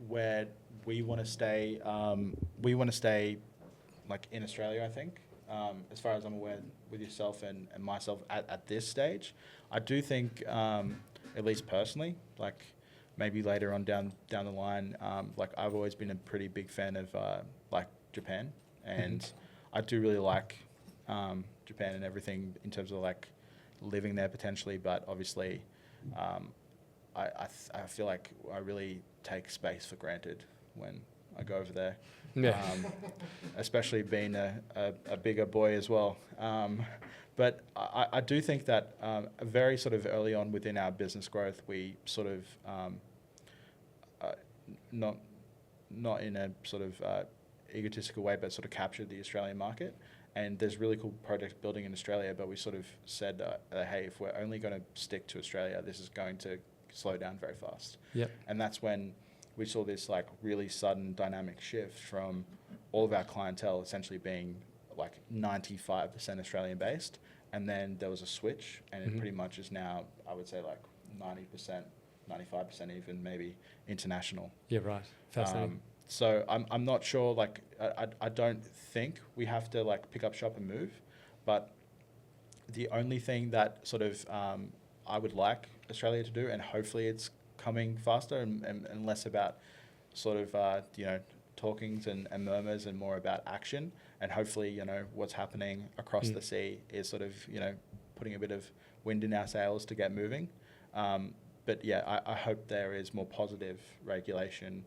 where we want to stay like in Australia, I think, as far as I'm aware, with yourself and myself at this stage. I do think, at least personally, like maybe later on down the line, like I've always been a pretty big fan of like Japan, and I do really like Japan and everything in terms of like living there potentially, but obviously I feel like I really take space for granted when I go over there. Yeah. Especially being a bigger boy as well. But I do think that very sort of early on within our business growth, we sort of, not in a sort of egotistical way, but sort of captured the Australian market. And there's really cool projects building in Australia, but we sort of said, hey, if we're only going to stick to Australia, this is going to slow down very fast. Yep. And that's when we saw this like really sudden dynamic shift from all of our clientele essentially being like 95% Australian based. And then there was a switch, and it pretty much is now, I would say like 90%, 95% even maybe international. Yeah, right. Fascinating. So I'm not sure, like, I don't think we have to like pick up shop and move, but the only thing that sort of I would like Australia to do, and hopefully it's coming faster and less about sort of, talkings and murmurs and more about action. And hopefully, what's happening across the sea is sort of, putting a bit of wind in our sails to get moving. But yeah, I hope there is more positive regulation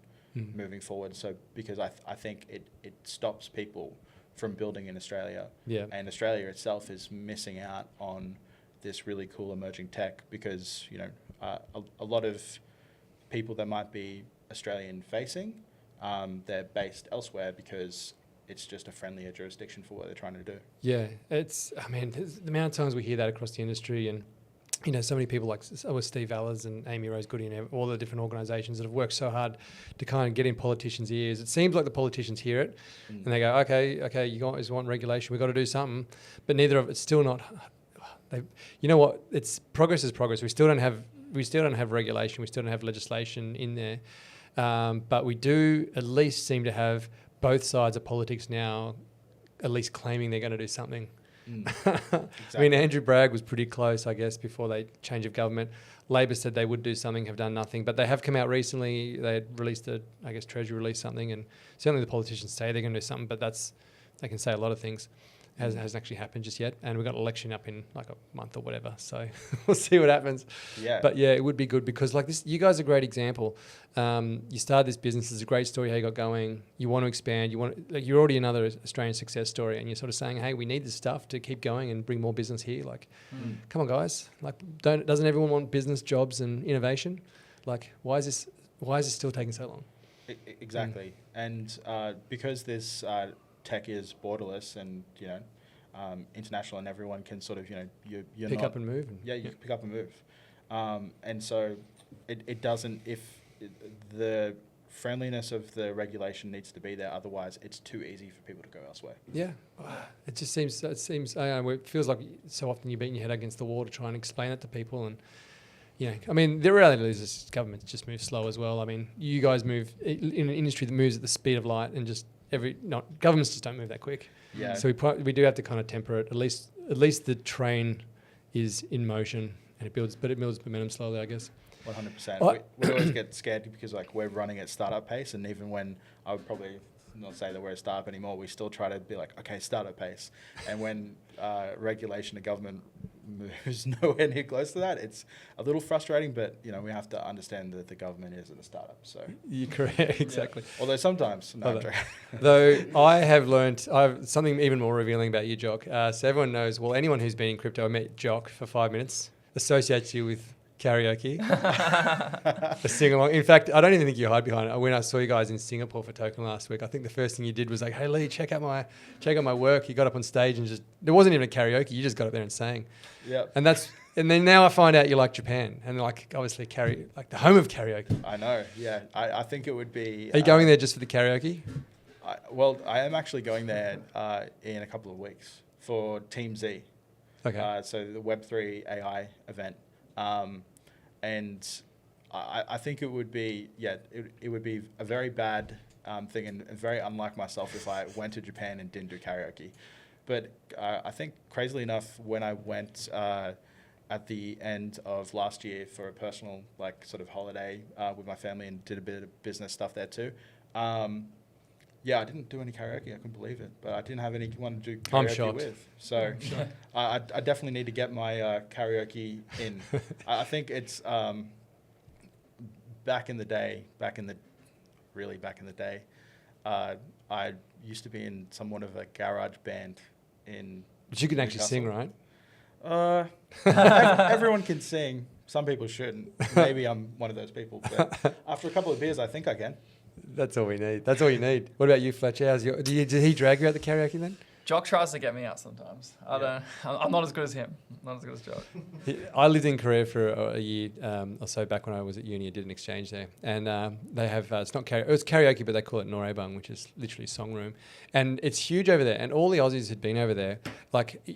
moving forward. So because I think it stops people from building in Australia. Yeah. And Australia itself is missing out on this really cool emerging tech because, a lot of people that might be Australian facing, they're based elsewhere because it's just a friendlier jurisdiction for what they're trying to do. Yeah, I mean, the amount of times we hear that across the industry, and so many people like Steve Allers and Amy Rose Goody and all the different organisations that have worked so hard to kind of get in politicians' ears. It seems like the politicians hear it and they go, okay, you guys want regulation, we've got to do something, but neither of it's still not. You know what? It's progress is progress. We still don't have regulation. We still don't have legislation in there, but we do at least seem to have both sides of politics now, at least claiming they're going to do something. Exactly. I mean, Andrew Bragg was pretty close, I guess, before they change of government. Labor said they would do something, have done nothing, but they have come out recently. They had released Treasury released something, and certainly the politicians say they're going to do something, but they can say a lot of things. Hasn't actually happened just yet, and we've got an election up in like a month or whatever, so we'll see what happens. Yeah. But yeah, it would be good because like this, you guys are a great example. You started this business. It's a great story how you got going. You want to expand. You're already another Australian success story, and you're sort of saying, hey, we need this stuff to keep going and bring more business here. Like, come on, guys. Like, doesn't everyone want business, jobs, and innovation? Like, why is this still taking so long? Exactly, and because this tech is borderless and international, and everyone can sort of you're pick up and move. You can pick up and move, and so it doesn't. If the friendliness of the regulation needs to be there, otherwise it's too easy for people to go elsewhere. Yeah, it just seems. It feels like so often you're beating your head against the wall to try and explain it to people, and I mean, the reality is this government just moves slow as well. I mean, you guys move in an industry that moves at the speed of light, and just governments just don't move that quick. Yeah. So we do have to kind of temper it. At least the train is in motion, and it builds momentum slowly, I guess. 100%. We always get scared because we're running at startup pace, and even when I would probably not say that we're a startup anymore, we still try to be like, okay, startup pace. And when regulation of government moves nowhere near close to that, it's a little frustrating, but we have to understand that the government isn't a startup. So you're correct, exactly. Yeah. Although sometimes, though I have learned something even more revealing about you, Jock. So everyone knows, well, anyone who's been in crypto, I met Jock for 5 minutes, associates you with Karaoke. A sing-along. In fact, I don't even think you hide behind it. When I saw you guys in Singapore for Token last week, I think the first thing you did was like, hey Lee, check out my work. You got up on stage and there wasn't even a karaoke, you just got up there and sang. Yeah. And then now I find out you like Japan and obviously the home of karaoke. I know, yeah. I think it would be... Are you going there just for the karaoke? I am actually going there in a couple of weeks for Team Z. Okay. So the Web3 AI event. And I think it would be, it would be a very bad thing and very unlike myself if I went to Japan and didn't do karaoke. But I think crazily enough, when I went at the end of last year for a personal sort of holiday with my family and did a bit of business stuff there too, I didn't do any karaoke. I couldn't believe it, but I didn't have anyone to do karaoke with. So I definitely need to get my karaoke in. I think it's back in the day. I used to be in somewhat of a garage band in. But you can actually Newcastle. sing, right? Everyone can sing. Some people shouldn't. Maybe I'm one of those people. But after a couple of beers, I think I can. That's all we need. That's all you need. What about you, Fletcher? Did he drag you out the karaoke then? Jock tries to get me out sometimes. I'm not as good as him. Not as good as Jock. I lived in Korea for a year or so back when I was at uni. I did an exchange there, and they have it's not karaoke. It's karaoke, but they call it noraebang, which is literally song room, and it's huge over there. And all the Aussies had been over there.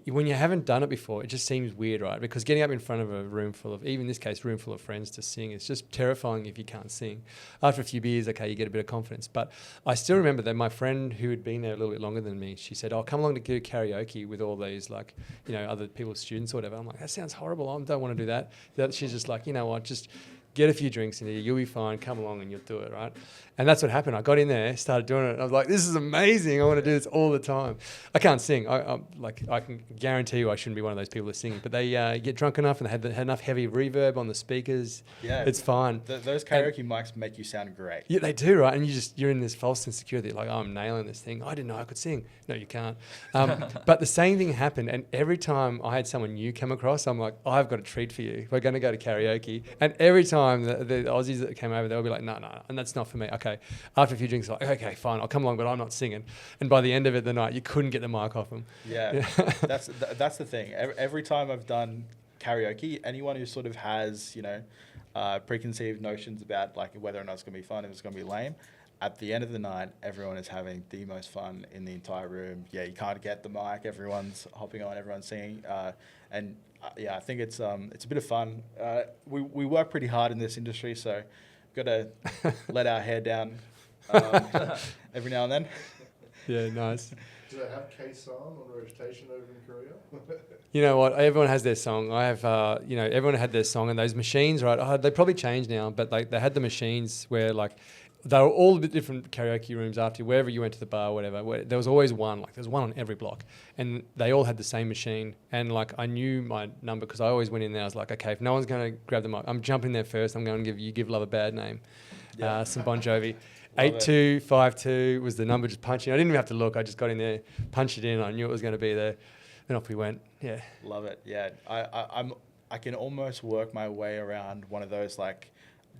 When you haven't done it before, it just seems weird, right? Because getting up in front of a room full of, even in this case, room full of friends to sing, it's just terrifying if you can't sing. After a few beers, okay, you get a bit of confidence. But I still remember that my friend who had been there a little bit longer than me, she said, "Oh, come along to do karaoke with all these other people's students or whatever." I'm like, that sounds horrible. I don't want to do that. She's just like, you know what, just get a few drinks in here, you'll be fine, come along and you'll do it, right? And that's what happened. I got in there, started doing it, and I was like, this is amazing. I want to do this all the time. I can't sing. I can guarantee you I shouldn't be one of those people that sing, but they get drunk enough and they had enough heavy reverb on the speakers. Yeah, it's fine. Those karaoke mics make you sound great. Yeah, they do, right? And you're in this false insecurity, like, oh, I'm nailing this thing. I didn't know I could sing. No, you can't. But the same thing happened, and every time I had someone new come across, I'm like, I've got a treat for you. We're going to go to karaoke. And every time time, the Aussies that came over, they'll be like, no, and that's not for me. Okay, after a few drinks, like, okay, fine, I'll come along, but I'm not singing. And by the end of the night, you couldn't get the mic off them. Yeah, that's the thing. Every time I've done karaoke, anyone who sort of has, preconceived notions about like whether or not it's going to be fun, if it's going to be lame, at the end of the night, everyone is having the most fun in the entire room. Yeah, you can't get the mic. Everyone's hopping on, everyone's singing. I think it's a bit of fun. We work pretty hard in this industry, so got to let our hair down every now and then. Yeah, nice. Do they have K-Song on rotation over in Korea? You know what? Everyone has their song. I have, everyone had their song, and those machines, right? They probably changed now, but like they had the machines where like they were all the different karaoke rooms after wherever you went to the bar or whatever. Where there was always one, like there was one on every block, and they all had the same machine. And like I knew my number because I always went in there. I was like, okay, if no one's going to grab the mic, I'm jumping there first. I'm going to give love a bad name, some Bon Jovi. 8252 was the number, just punching. I didn't even have to look. I just got in there, punched it in. I knew it was going to be there. Then off we went. Yeah. Love it. Yeah. I can almost work my way around one of those like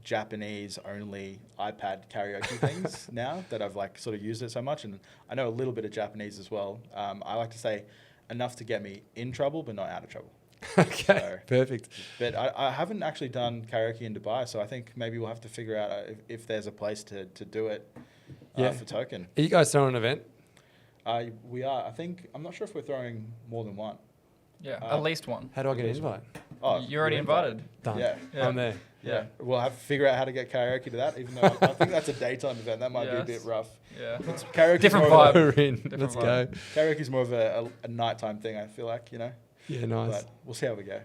Japanese only iPad karaoke things now that I've like sort of used it so much. And I know a little bit of Japanese as well. I like to say enough to get me in trouble, but not out of trouble. Okay, so, perfect. But I haven't actually done karaoke in Dubai, so I think maybe we'll have to figure out if there's a place to do it for token. Are you guys throwing an event? We are. I'm not sure if we're throwing more than one. Yeah, at least one. How do I get an invite? Oh, you're already invited. Done. Yeah. I'm there. Yeah. We'll have to figure out how to get karaoke to that, even though I think that's a daytime event. That might be a bit rough. Yeah. Karaoke's different more vibe. We're in. Different Let's vibe. go. Karaoke's more of a nighttime thing, I feel like, Yeah, nice. But we'll see how we go.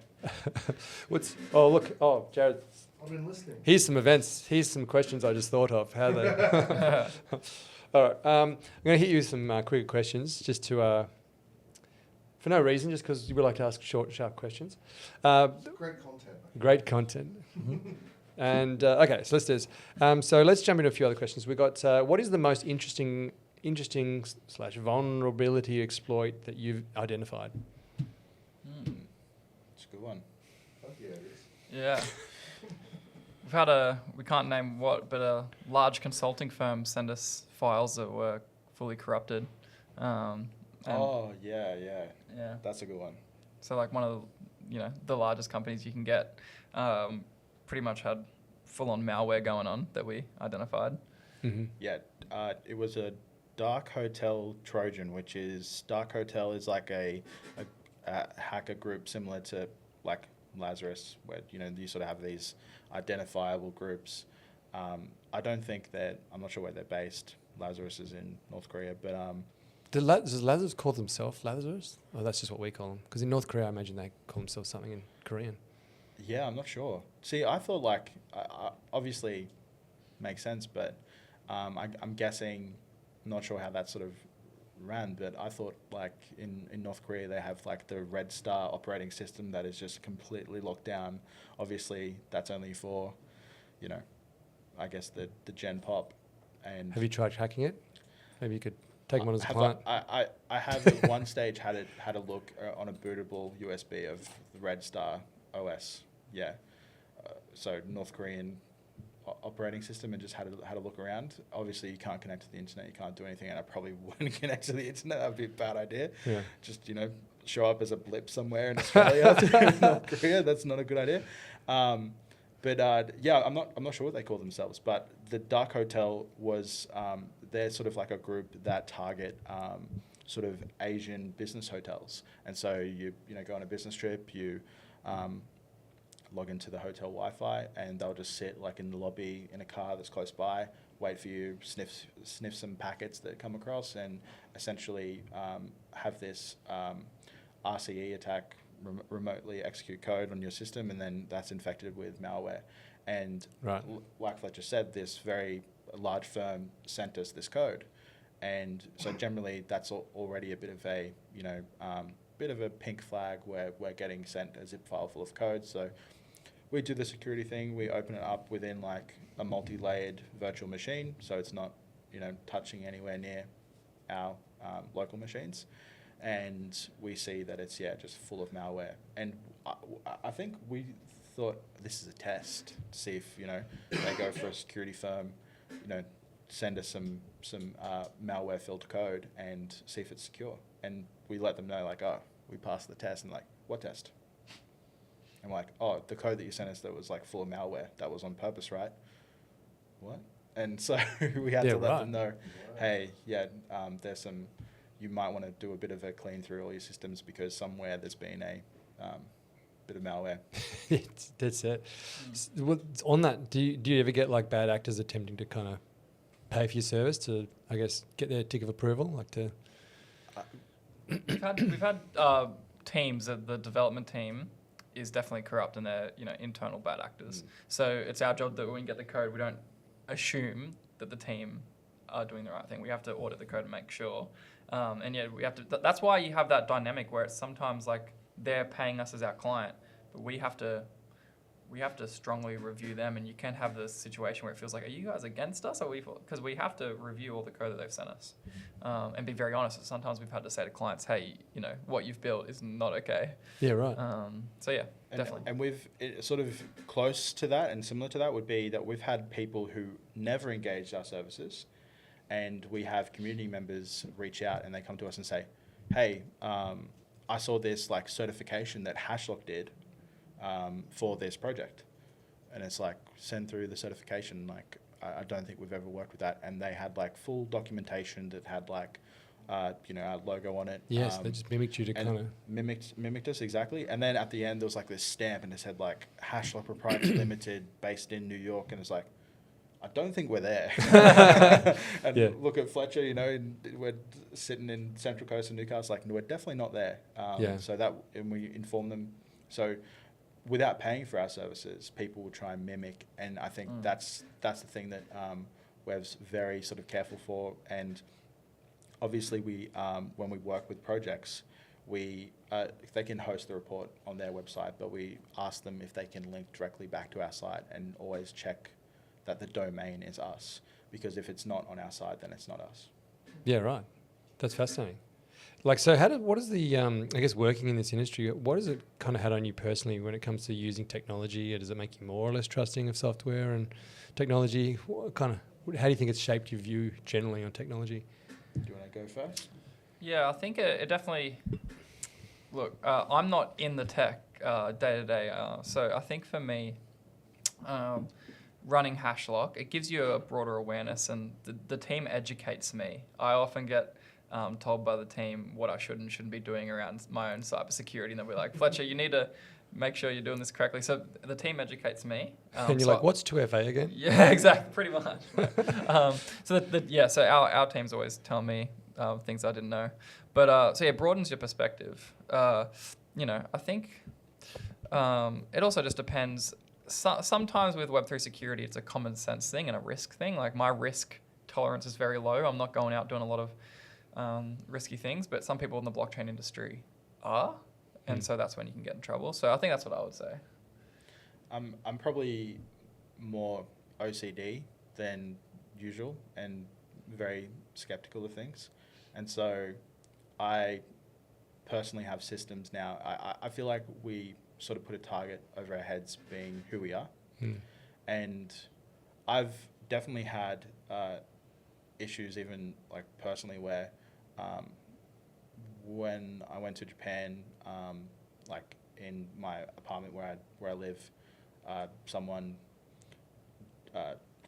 Jared. I've been listening. Here's some events. Here's some questions I just thought of. How they? All right. I'm going to hit you with some quick questions, just to, for no reason, just because you would like to ask short, sharp questions. Great content. Great content. And okay, so let's do this. So let's jump into a few other questions. We've got what is the most interesting / vulnerability exploit that you've identified? It's a good one. Oh, yeah, it is. Yeah. We've had we can't name what, but a large consulting firm send us files that were fully corrupted. Yeah. That's a good one. So like one of the largest companies you can get pretty much had full-on malware going on that we identified. Mm-hmm. Yeah, it was a dark hotel Trojan, which is dark hotel is like a hacker group similar to like Lazarus, where you sort of have these identifiable groups. I don't think I'm not sure where they're based. Lazarus is in North Korea, but does Lazarus call themselves Lazarus? Or that's just what we call them? Because in North Korea, I imagine they call themselves something in Korean. Yeah, I'm not sure. See, I thought like obviously makes sense, but I'm guessing, not sure how that sort of ran, but I thought like in North Korea they have like the Red Star operating system that is just completely locked down. Obviously, that's only for, I guess the Gen Pop. And have you tried hacking it? Maybe you could take one as a client. I have at one stage had a look on a bootable USB of the Red Star OS. Yeah, so North Korean operating system, and just had a look around. Obviously, you can't connect to the internet. You can't do anything, and I probably wouldn't connect to the internet. That would be a bad idea. Yeah. Just show up as a blip somewhere in Australia, North Korea. That's not a good idea. But I'm not sure what they call themselves. But the Dark Hotel was they're sort of like a group that target sort of Asian business hotels, and so you go on a business trip, you log into the hotel Wi-Fi, and they'll just sit like in the lobby in a car that's close by, wait for you, sniff some packets that come across, and essentially have this RCE attack, remotely execute code on your system, and then that's infected with malware. And like Fletcher said, this very large firm sent us this code, and so generally that's already a bit of a bit of a pink flag where we're getting sent a zip file full of code. So we do the security thing. We open it up within like a multi-layered virtual machine, so it's not touching anywhere near our local machines, and we see that it's just full of malware. And I think we thought this is a test to see if, they go for a security firm, send us some malware filter code and see if it's secure. And we let them know, like, oh, we passed the test. And like, what test? And we're like, oh, the code that you sent us that was like full of malware, that was on purpose, right? What? And so we had to let them know, hey, there's some, you might want to do a bit of a clean through all your systems because somewhere there's been a bit of malware. That's it. On that, do you ever get like bad actors attempting to kind of pay for your service to, I guess, get their tick of approval? Like to. We've had teams. The development team is definitely corrupt, and they're internal bad actors. So it's our job that when we get the code, we don't assume that the team are doing the right thing. We have to audit the code and make sure. We have to. That's why you have that dynamic where it's sometimes like they're paying us as our client, but we have to strongly review them, and you can't have this situation where it feels like, are you guys against us? Or because we have to review all the code that they've sent us, and be very honest. Sometimes we've had to say to clients, hey, what you've built is not okay. Yeah, right. Definitely. And we've sort of close to that and similar to that would be that we've had people who never engaged our services, and we have community members reach out and they come to us and say, hey, I saw this like certification that Hashlock did for this project, and it's like, send through the certification. Like, I don't think we've ever worked with that. And they had like full documentation that had like our logo on it. Yes, they just mimicked you to kind of mimicked us exactly. And then at the end there was like this stamp and it said like Hashlock Proprietary Limited, based in New York, and it's like, I don't think we're there. And look at Fletcher, we're sitting in Central Coast of Newcastle, like, no, we're definitely not there. So that, and we inform them. So without paying for our services, people will try and mimic, and I think that's the thing that Web's very sort of careful for. And obviously, we when we work with projects, they can host the report on their website, but we ask them if they can link directly back to our site, and always check that the domain is us, because if it's not on our side, then it's not us. Yeah, right. That's fascinating. Like, so what is the, I guess, working in this industry, what has it kind of had on you personally when it comes to using technology? Does it make you more or less trusting of software and technology? How do you think it's shaped your view generally on technology? Do you want to go first? Yeah, I think it definitely, look, I'm not in the tech day to day, so I think for me, running Hashlock, it gives you a broader awareness, and the team educates me. I often get told by the team what I should and shouldn't be doing around my own cybersecurity, and they'll be like, Fletcher, you need to make sure you're doing this correctly. So the team educates me. And you're like, what's 2FA again? Yeah, exactly, pretty much. So our team's always tell me things I didn't know. But it broadens your perspective. I think it also just depends. Sometimes with Web3 security, it's a common sense thing and a risk thing. Like, my risk tolerance is very low. I'm not going out doing a lot of risky things, but some people in the blockchain industry are, and so that's when you can get in trouble. So I think that's what I would say. I'm probably more OCD than usual and very skeptical of things, and so I personally have systems now. I feel like we sort of put a target over our heads being who we are. And I've definitely had issues, even like personally, where when I went to Japan, like in my apartment where I live, someone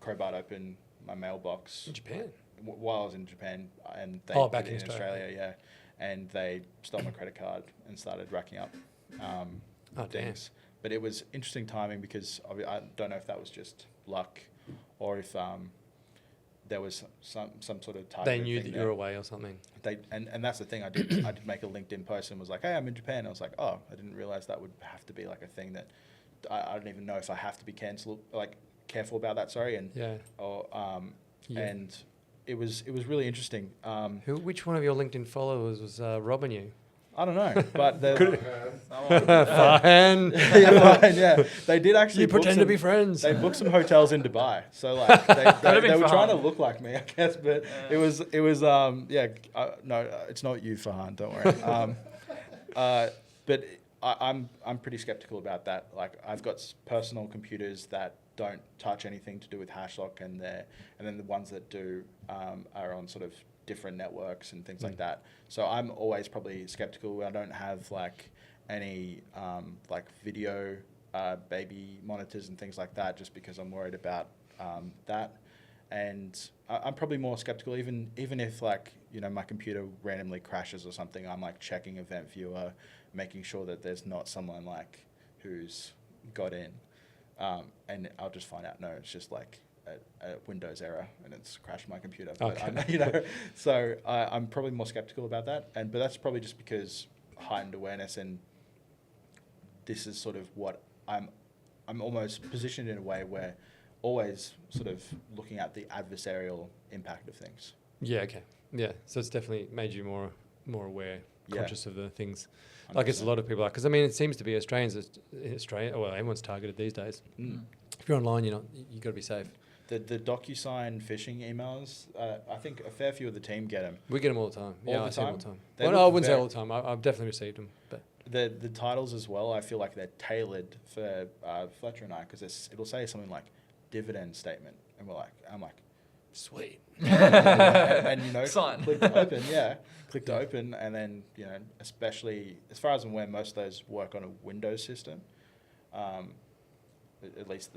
crowbarred open my mailbox. In Japan? While I was in Japan, and they back in Australia, yeah. And they stole my credit card and started racking up things. But it was interesting timing, because I don't know if that was just luck or if there was some sort of target. They knew that you were away or something. And that's the thing. I did make a LinkedIn post and was like, hey, I'm in Japan. I was like, oh, I didn't realize that would have to be like a thing that I don't even know if I have to be careful about that. Sorry. And and it was really interesting. Which one of your LinkedIn followers was robbing you? I don't know, but Fine. Yeah. They did actually. You pretend to be friends. They booked some hotels in Dubai, so like they were trying to look like me, I guess. But it was no, it's not you, Farhan. Don't worry. But I'm pretty skeptical about that. Like I've got personal computers that don't touch anything to do with Hashlock, and then the ones that do are on sort of different networks and things like that. So I'm always probably skeptical. I don't have like any like video baby monitors and things like that, just because I'm worried about that. And I'm probably more skeptical, even if like, you know, my computer randomly crashes or something, I'm like checking Event Viewer, making sure that there's not someone like who's got in, and I'll just find out, no, it's just like a Windows error and it's crashed my computer. But Okay. you know, so I'm probably more skeptical about that, but that's probably just because heightened awareness, and this is sort of what I'm almost positioned in a way where always sort of looking at the adversarial impact of things. Yeah. Okay. Yeah. So it's definitely made you more aware, Yeah. conscious of the things. I guess a lot of people are, because I mean, it seems to be Australians in Australia. Well, everyone's targeted these days. Mm. If you're online, you got to be safe. The DocuSign phishing emails, I think a fair few of the team get them. We get them all the time. All Yeah, the I see them all time? the time. They Well, no, look I wouldn't say very- all the time. I've definitely received them, but The titles as well, I feel like they're tailored for Fletcher and I, because it'll say something like dividend statement, and I'm like, sweet. and you know, Sign. click to open, click to open, and then, you know, especially as far as I'm aware, most of those work on a Windows system, at least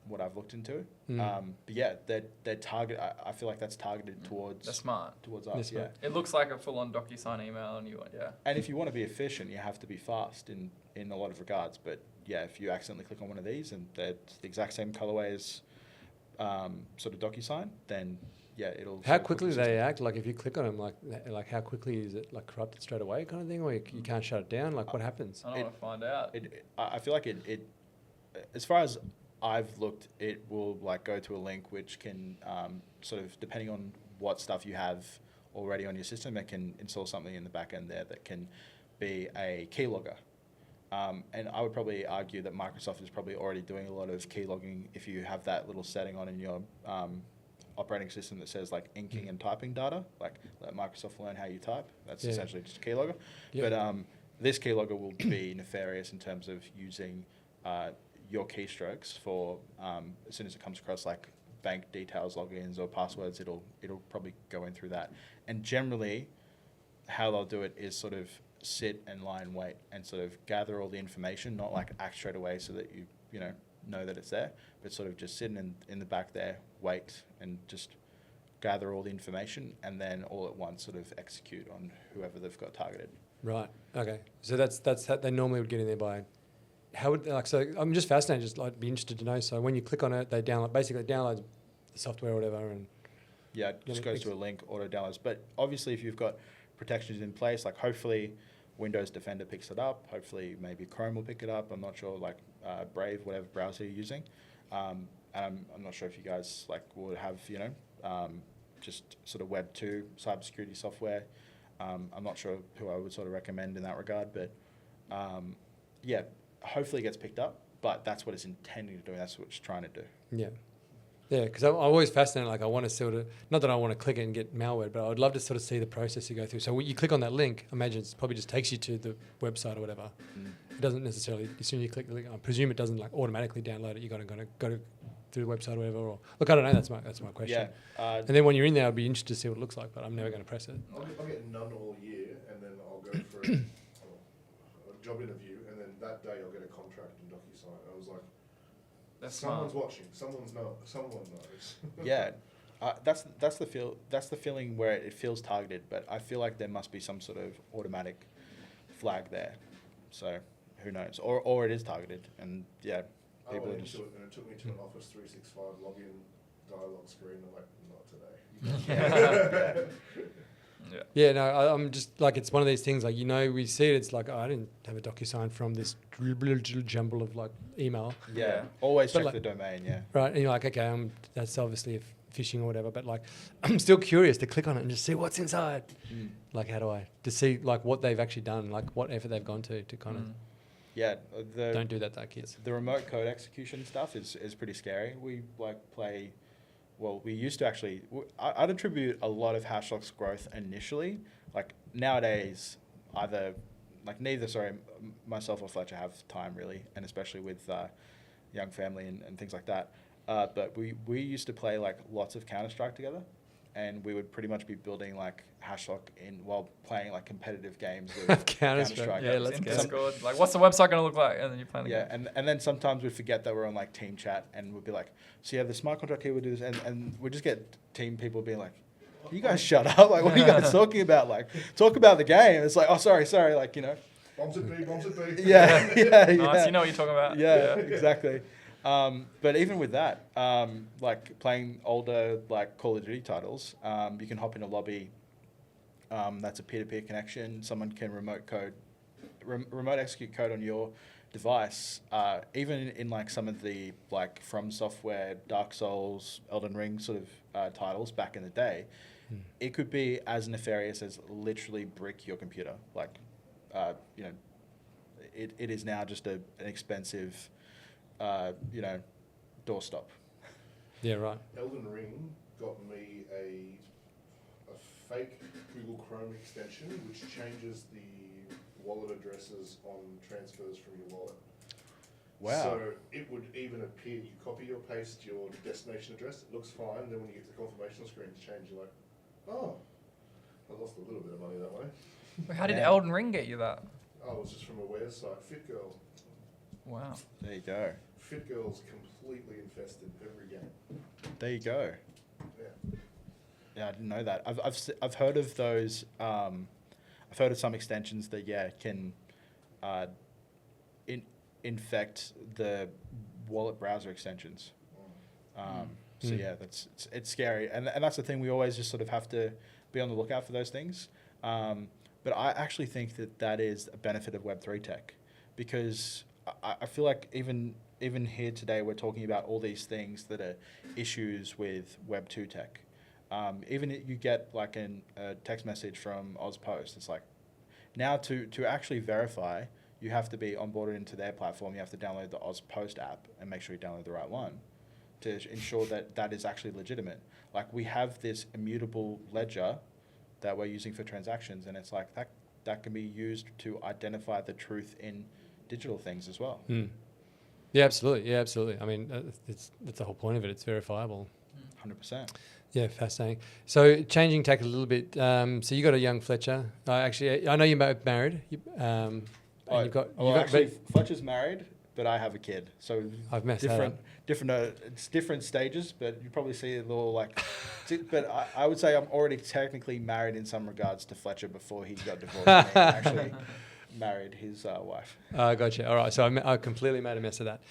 what I've looked into. But yeah, they're target. I feel like that's targeted towards They're smart. towards They're us. Yeah. smart. It looks like a full-on DocuSign email, and And if you want to be efficient, you have to be fast in a lot of regards. But yeah, if you accidentally click on one of these and they're the exact same colorway as sort of DocuSign, then yeah, it'll. How sort of quickly put do the they system- act? Like if you click on them, like how quickly is it like corrupted straight away, kind of thing, or you can't shut it down? Like what happens? I don't want to find out. I feel like it, as far as I've looked, it will like go to a link which can sort of, depending on what stuff you have already on your system, it can install something in the back end there that can be a keylogger. And I would probably argue that Microsoft is probably already doing a lot of keylogging if you have that little setting on in your operating system that says like inking and typing data, like let Microsoft learn how you type. That's essentially just a keylogger. Yeah. But this keylogger will be nefarious in terms of using your keystrokes for as soon as it comes across like bank details, logins, or passwords, it'll probably go in through that. And generally, how they'll do it is sort of sit and lie in wait and sort of gather all the information, not like act straight away so that you know that it's there, but sort of just sitting in the back there, wait, and just gather all the information, and then all at once sort of execute on whoever they've got targeted. Right. Okay. So that's how they normally would get in there by. How would so? I'm just fascinated. Just like be interested to know. So when you click on it, they basically download the software or whatever, and Yeah, it just goes to a link, auto downloads. But obviously, if you've got protections in place, like hopefully Windows Defender picks it up. Hopefully, maybe Chrome will pick it up. I'm not sure, like Brave, whatever browser you're using. And I'm not sure if you guys like would have, just sort of Web2 cybersecurity software. I'm not sure who I would sort of recommend in that regard, but yeah, hopefully it gets picked up. But that's what it's intending to do. That's what it's trying to do. yeah. Yeah, because I'm always fascinated. Like I want to sort of, not that I want to click it and get malware, but I would love to sort of see the process you go through. So when you click on that link, imagine it probably just takes you to the website or whatever. It doesn't necessarily, as soon as you click the link, I presume it doesn't like automatically download it. You got to go through the website or whatever. Or look, I don't know. That's my question. Yeah. And then when you're in there, I'd be interested to see what it looks like, but I'm never going to press it. I'll get none all year, and then I'll go for a job interview, and then that day I'll get a contract in DocuSign. And I was like, That's someone's smart. watching. Someone knows. Yeah, that's the feeling where it feels targeted, but I feel like there must be some sort of automatic flag there. So who knows? Or it is targeted, and yeah, I people went are just into it, and it took me to an Office 365 login dialog screen. I'm like, not today. Yeah, no, I'm just like, it's one of these things, like, we see it, it's like, I didn't have a DocuSign from this jumble of like email, yeah. Always But check like- the domain. Yeah. right? And you're like, okay, that's obviously phishing or whatever, but like, I'm still curious to click on it and just see what's inside. Like, how do I, to see like what they've actually done, like what effort they've gone to kind of, Yeah. don't do that though, kids. The remote code execution stuff is pretty scary. We play. Well, we used to actually. I'd attribute a lot of Hashlock's growth initially. Like nowadays, either like neither, myself or Fletcher have time really, and especially with young family and things like that. But we used to play like lots of Counter-Strike together, and we would pretty much be building like Hashlock while playing like competitive games with Counter-Strike. Yeah, let's in go. Discord. Like, what's the website going to look like? And then you're playing the Yeah, game. and then sometimes we'd forget that we're on like team chat, and we'd be like, so you have the smart contract here, we'll do this, and we just get team people being like, you guys shut up, like what are you guys talking about? Like, talk about the game. It's like, oh sorry, like, you know. Bombs at B. Yeah, yeah. Nice, you know what you're talking about. Yeah, exactly. But even with that, like playing older like Call of Duty titles, you can hop in a lobby. That's a peer-to-peer connection. Someone can remote execute code on your device. Even in like some of the like From Software, Dark Souls, Elden Ring sort of titles back in the day, it could be as nefarious as literally brick your computer. Like, you know, it is now just an expensive, you know, doorstop. Yeah, right. Elden Ring got me a fake Google Chrome extension which changes the wallet addresses on transfers from your wallet. Wow. So it would even appear, you copy or paste your destination address, it looks fine, then when you get to the confirmation screen to change, you're like, oh, I lost a little bit of money that way. How did Yeah. Elden Ring get you that? Oh, it was just from a Wear site, Fit Girl. Wow. There you go. Fit Girl's completely infested every game. There you go. Yeah. Yeah, I didn't know that. I've heard of those. I've heard of some extensions that can infect the wallet browser extensions. So yeah, it's scary, and that's the thing. We always just sort of have to be on the lookout for those things. But I actually think that is a benefit of Web3 tech, because I feel like even here today we're talking about all these things that are issues with Web2 tech. Even if you get like a text message from OzPost, it's like now to actually verify, you have to be onboarded into their platform. You have to download the OzPost app and make sure you download the right one to ensure that is actually legitimate. Like, we have this immutable ledger that we're using for transactions, and it's like that can be used to identify the truth in digital things as well. Yeah, absolutely. Yeah, absolutely. I mean, that's the whole point of it. It's verifiable. 100%. Yeah, fascinating. So changing tack a little bit. So you got a young Fletcher. Actually, I know you're both married. And you've got Fletcher's married, but I have a kid. So I've messed it's different stages, but you probably see a little like. But I would say I'm already technically married in some regards to Fletcher before he got divorced. And he actually married his wife. Gotcha. All right. So I completely made a mess of that.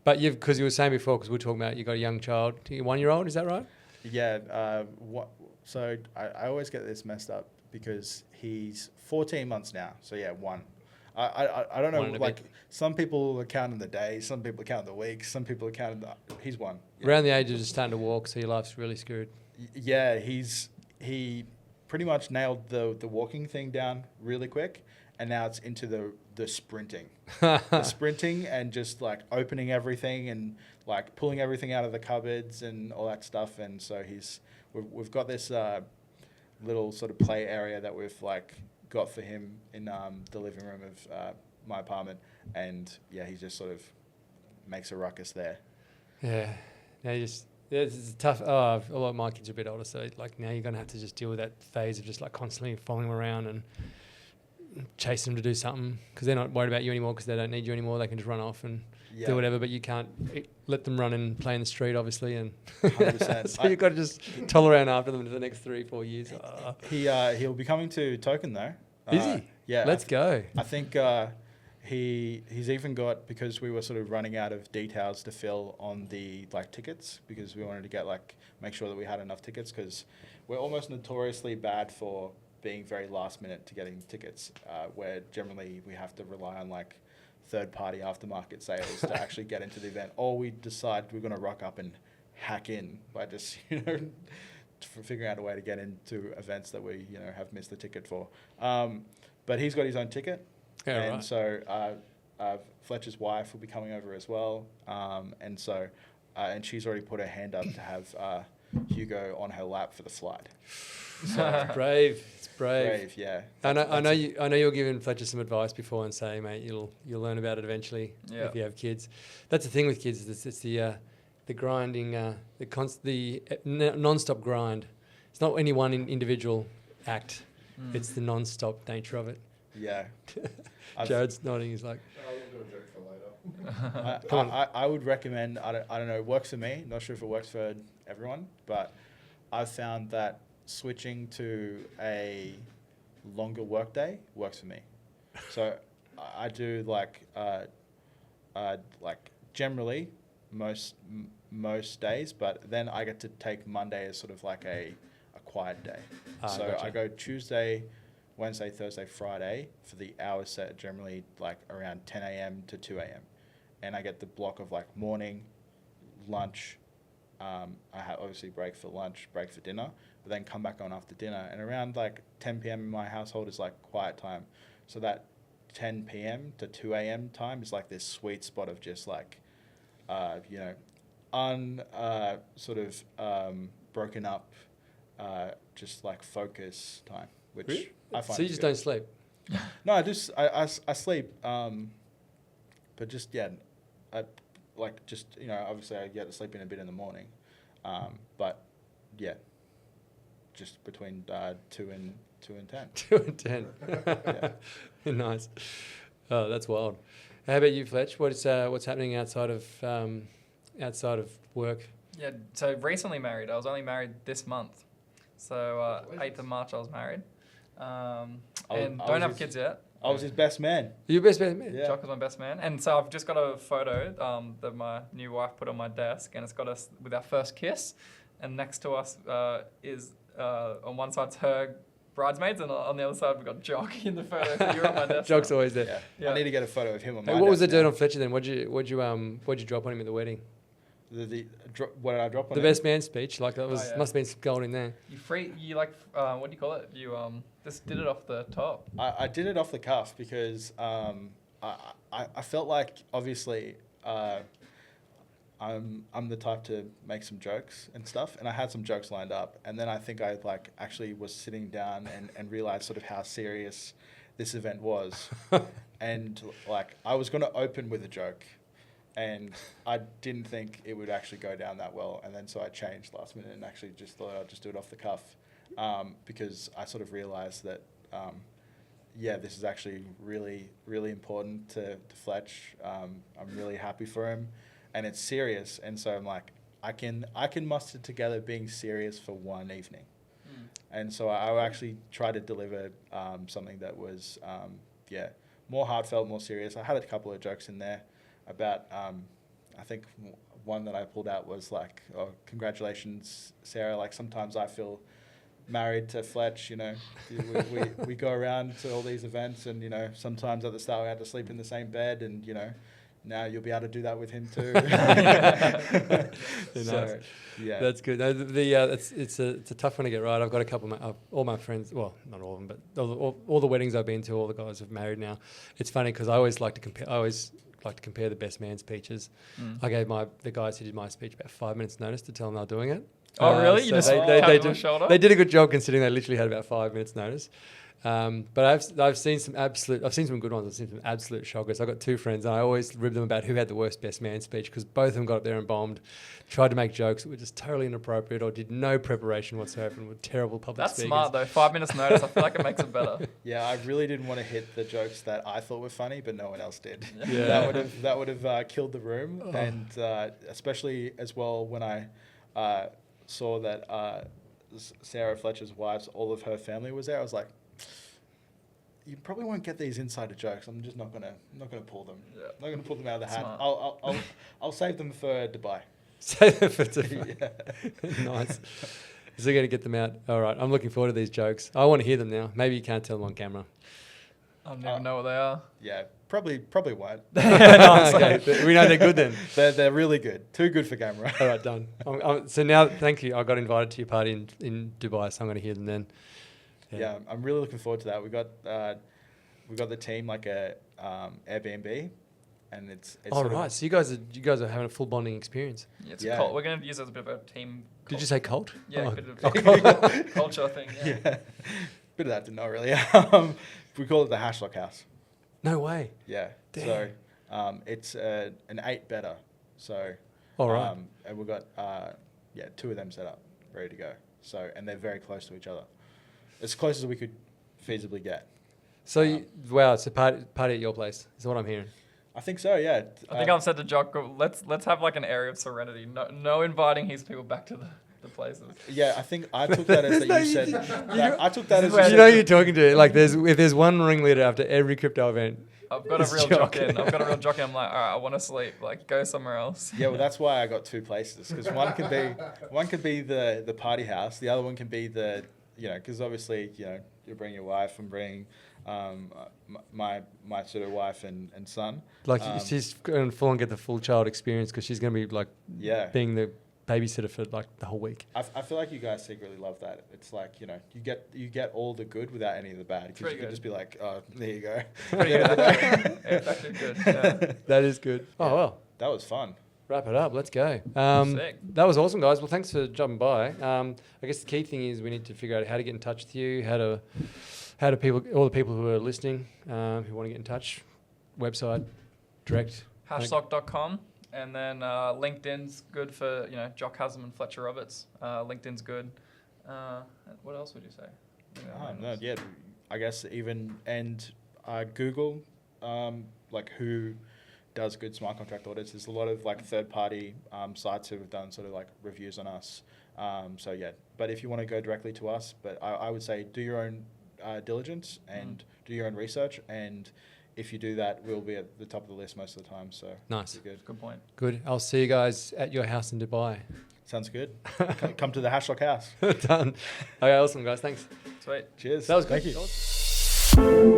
But because you were saying before, because we were talking about you got a young child, 1-year-old, is that right? Yeah. So I always get this messed up because he's 14 months now. So yeah, 1. I don't know. Like, some people are counting the days, some people are counting the weeks, some people are counting he's 1. Yeah. Around the age of just starting to walk, so your life's really screwed. Yeah, he pretty much nailed the walking thing down really quick, and now it's into the sprinting. The sprinting and just like opening everything and like pulling everything out of the cupboards and all that stuff. And so we've got this little sort of play area that we've like got for him in the living room of my apartment, and yeah, he just sort of makes a ruckus there. Yeah. Now it's tough. Oh, a lot of my kids are a bit older, so like now you're gonna have to just deal with that phase of just like constantly following them around and chasing them to do something, because they're not worried about you anymore because they don't need you anymore. They can just run off and do whatever, but you can't let them run and play in the street, obviously. And 100%. so you've got to just toddle around after them for the next 3-4 years. He'll be coming to Token though. Is he? Yeah. Let's go. I think he's even got, because we were sort of running out of details to fill on the like tickets, because we wanted to get make sure that we had enough tickets, because we're almost notoriously bad for being very last minute to getting tickets, where generally we have to rely on like third-party aftermarket sales to actually get into the event, or we decide we're going to rock up and hack in by just figuring out a way to get into events that we have missed the ticket for. But he's got his own ticket, and right. So Fletcher's wife will be coming over as well, and she's already put her hand up to have Hugo on her lap for the flight. It's brave. It's brave. Brave, yeah. I know you're giving Fletcher some advice before and say, mate, you'll learn about it eventually if you have kids. That's the thing with kids. It's the grinding, the non-stop grind. It's not any one individual act. It's the non-stop nature of it. Yeah. Jared's nodding. He's like, I'll do a joke for later. I would recommend, I don't know, it works for me. Not sure if it works for everyone, but I've found that switching to a longer workday works for me. So I do like generally most days, but then I get to take Monday as sort of like a quiet day. So gotcha. I go Tuesday, Wednesday, Thursday, Friday for the hours set generally like around 10 a.m. to 2 a.m. And I get the block of like morning, lunch. I have obviously break for lunch, break for dinner, but then come back on after dinner. And around like 10 p.m. in my household is like quiet time. So that 10 p.m. to 2 a.m. time is like this sweet spot of just like, broken up, just like focus time, which really? I find. So you just don't sleep? No, I sleep, but just obviously I get to sleep in a bit in the morning, but yeah, just between 2 and 10. 2 and 10. Yeah. Nice. Oh, that's wild. How about you, Fletch? What's happening outside of work? Yeah, so recently married. I was only married this month. So 8th of March I was married. And don't have kids yet. I was his best man. Your best man? Yeah. Jock was my best man. And so I've just got a photo that my new wife put on my desk, and it's got us with our first kiss. And next to us is, on one side's her bridesmaids, and on the other side we've got Jock in the photo. So you're on my desk. Jock's now. always there. Yeah. I need to get a photo of him on my Hey, what was the desk dirt now. on Fletcher then? What'd you drop on him at the wedding? What did I drop on The him? best man speech. Like that was must have been some gold in there. You like, what do you call it? You just did it off the top. I did it off the cuff because I felt like obviously I'm the type to make some jokes and stuff, and I had some jokes lined up, and then I think I like actually was sitting down and realized sort of how serious this event was, and like I was going to open with a joke, and I didn't think it would actually go down that well, and then so I changed last minute and actually just thought I'd just do it off the cuff, because I sort of realized that this is actually really, really important to Fletch. I'm really happy for him, and it's serious. And so I'm like, I can muster together being serious for one evening. And so I actually tried to deliver something that was, more heartfelt, more serious. I had a couple of jokes in there about, I think one that I pulled out was like, oh, congratulations, Sarah. Like sometimes I feel married to Fletch, we go around to all these events, and sometimes at the start we had to sleep in the same bed, and now you'll be able to do that with him too. Nice. Yeah, That's good. No, it's a tough one to get right. I've got a couple of all my friends, well, not all of them, but all the weddings I've been to, all the guys have married now. It's funny because I always like to compare the best man speeches. I gave the guys who did my speech about 5 minutes notice to tell them they're doing it. Oh, really? You just tap them on the shoulder? They did a good job considering they literally had about 5 minutes notice. But I've seen some good ones. I've seen some absolute shockers. I've got two friends, and I always rib them about who had the worst best man speech because both of them got up there and bombed, tried to make jokes that were just totally inappropriate or did no preparation whatsoever and were terrible public That's speakers. smart though. 5 minutes notice. I feel like it makes it better. Yeah, I really didn't want to hit the jokes that I thought were funny, but no one else did. Yeah. That would have killed the room, and especially as well when I saw that Sarah Fletcher's wife's, all of her family was there. I was like, you probably won't get these insider jokes. I'm just not gonna pull them. Yeah. I'm not gonna pull them out of the hat. Smart. I'll save them for Dubai. Save them for Dubai. Nice. So going to get them out. All right. I'm looking forward to these jokes. I want to hear them now. Maybe you can't tell them on camera. I'll never know what they are. Yeah, probably won't. Okay, but we know they're good then. They're really good. Too good for camera. All right, done. So now, thank you. I got invited to your party in Dubai, so I'm going to hear them then. Yeah, I'm really looking forward to that. We got the team like a Airbnb, and it's All sort of- right. So you guys are having a full bonding experience. Yeah, it's Yeah. a cult. We're going to use it as a bit of a team. Did you say cult? Yeah, Oh. a bit of culture thing. Yeah. yeah, bit of that, but not really. We call it the Hashlock House. No way. Yeah. Damn. So it's an 8 better. So All right. and we've got 2 of them set up, ready to go. So and they're very close to each other, as close as we could feasibly get. So wow, it's a party at your place. Is what I'm hearing. I think so. Yeah. I think I've said to Jock, let's have like an area of serenity. No inviting his people back to the places. Yeah, I think I took that as that you said. I took that as This is You you know said. you're talking to like if there's one ringleader after every crypto event. I've got a It's real Jock. Jock in. I've got a real Jock in. I'm like, all right, I want to sleep. Like, go somewhere else. Yeah, well, that's why I got 2 places, because one could be the party house, the other one can be the because obviously you bring your wife and bring my sort of wife and son. Like she's going to full and get the full child experience because she's going to be like Yeah. being the babysitter for like the whole week. I feel like you guys secretly love that. It's like you get all the good without any of the bad, because Pretty you can good. just be like, oh, there you go. Pretty good. Yeah, it's actually good. Yeah. That is good. Yeah. Oh well. That was fun. Wrap it up. Let's go. Sick. That was awesome, guys. Well, thanks for jumping by. I guess the key thing is we need to figure out how to get in touch with you, how do all the people who are listening, who want to get in touch, website, direct. Hashlock.com. And then LinkedIn's good for, Jock Haslam and Fletcher Roberts. LinkedIn's good. What else would you say? Yeah, I guess even Google, like who does good smart contract audits. There's a lot of like third-party sites who have done sort of like reviews on us. So yeah, but if you want to go directly to us, but I would say do your own diligence and do your own research, and if you do that, we'll be at the top of the list most of the time. So Nice. be good. Good point. Good. I'll see you guys at your house in Dubai. Sounds good. Come to the Hashlock House. Done. Okay, awesome, guys. Thanks. Sweet. Cheers. That was good. Thank you.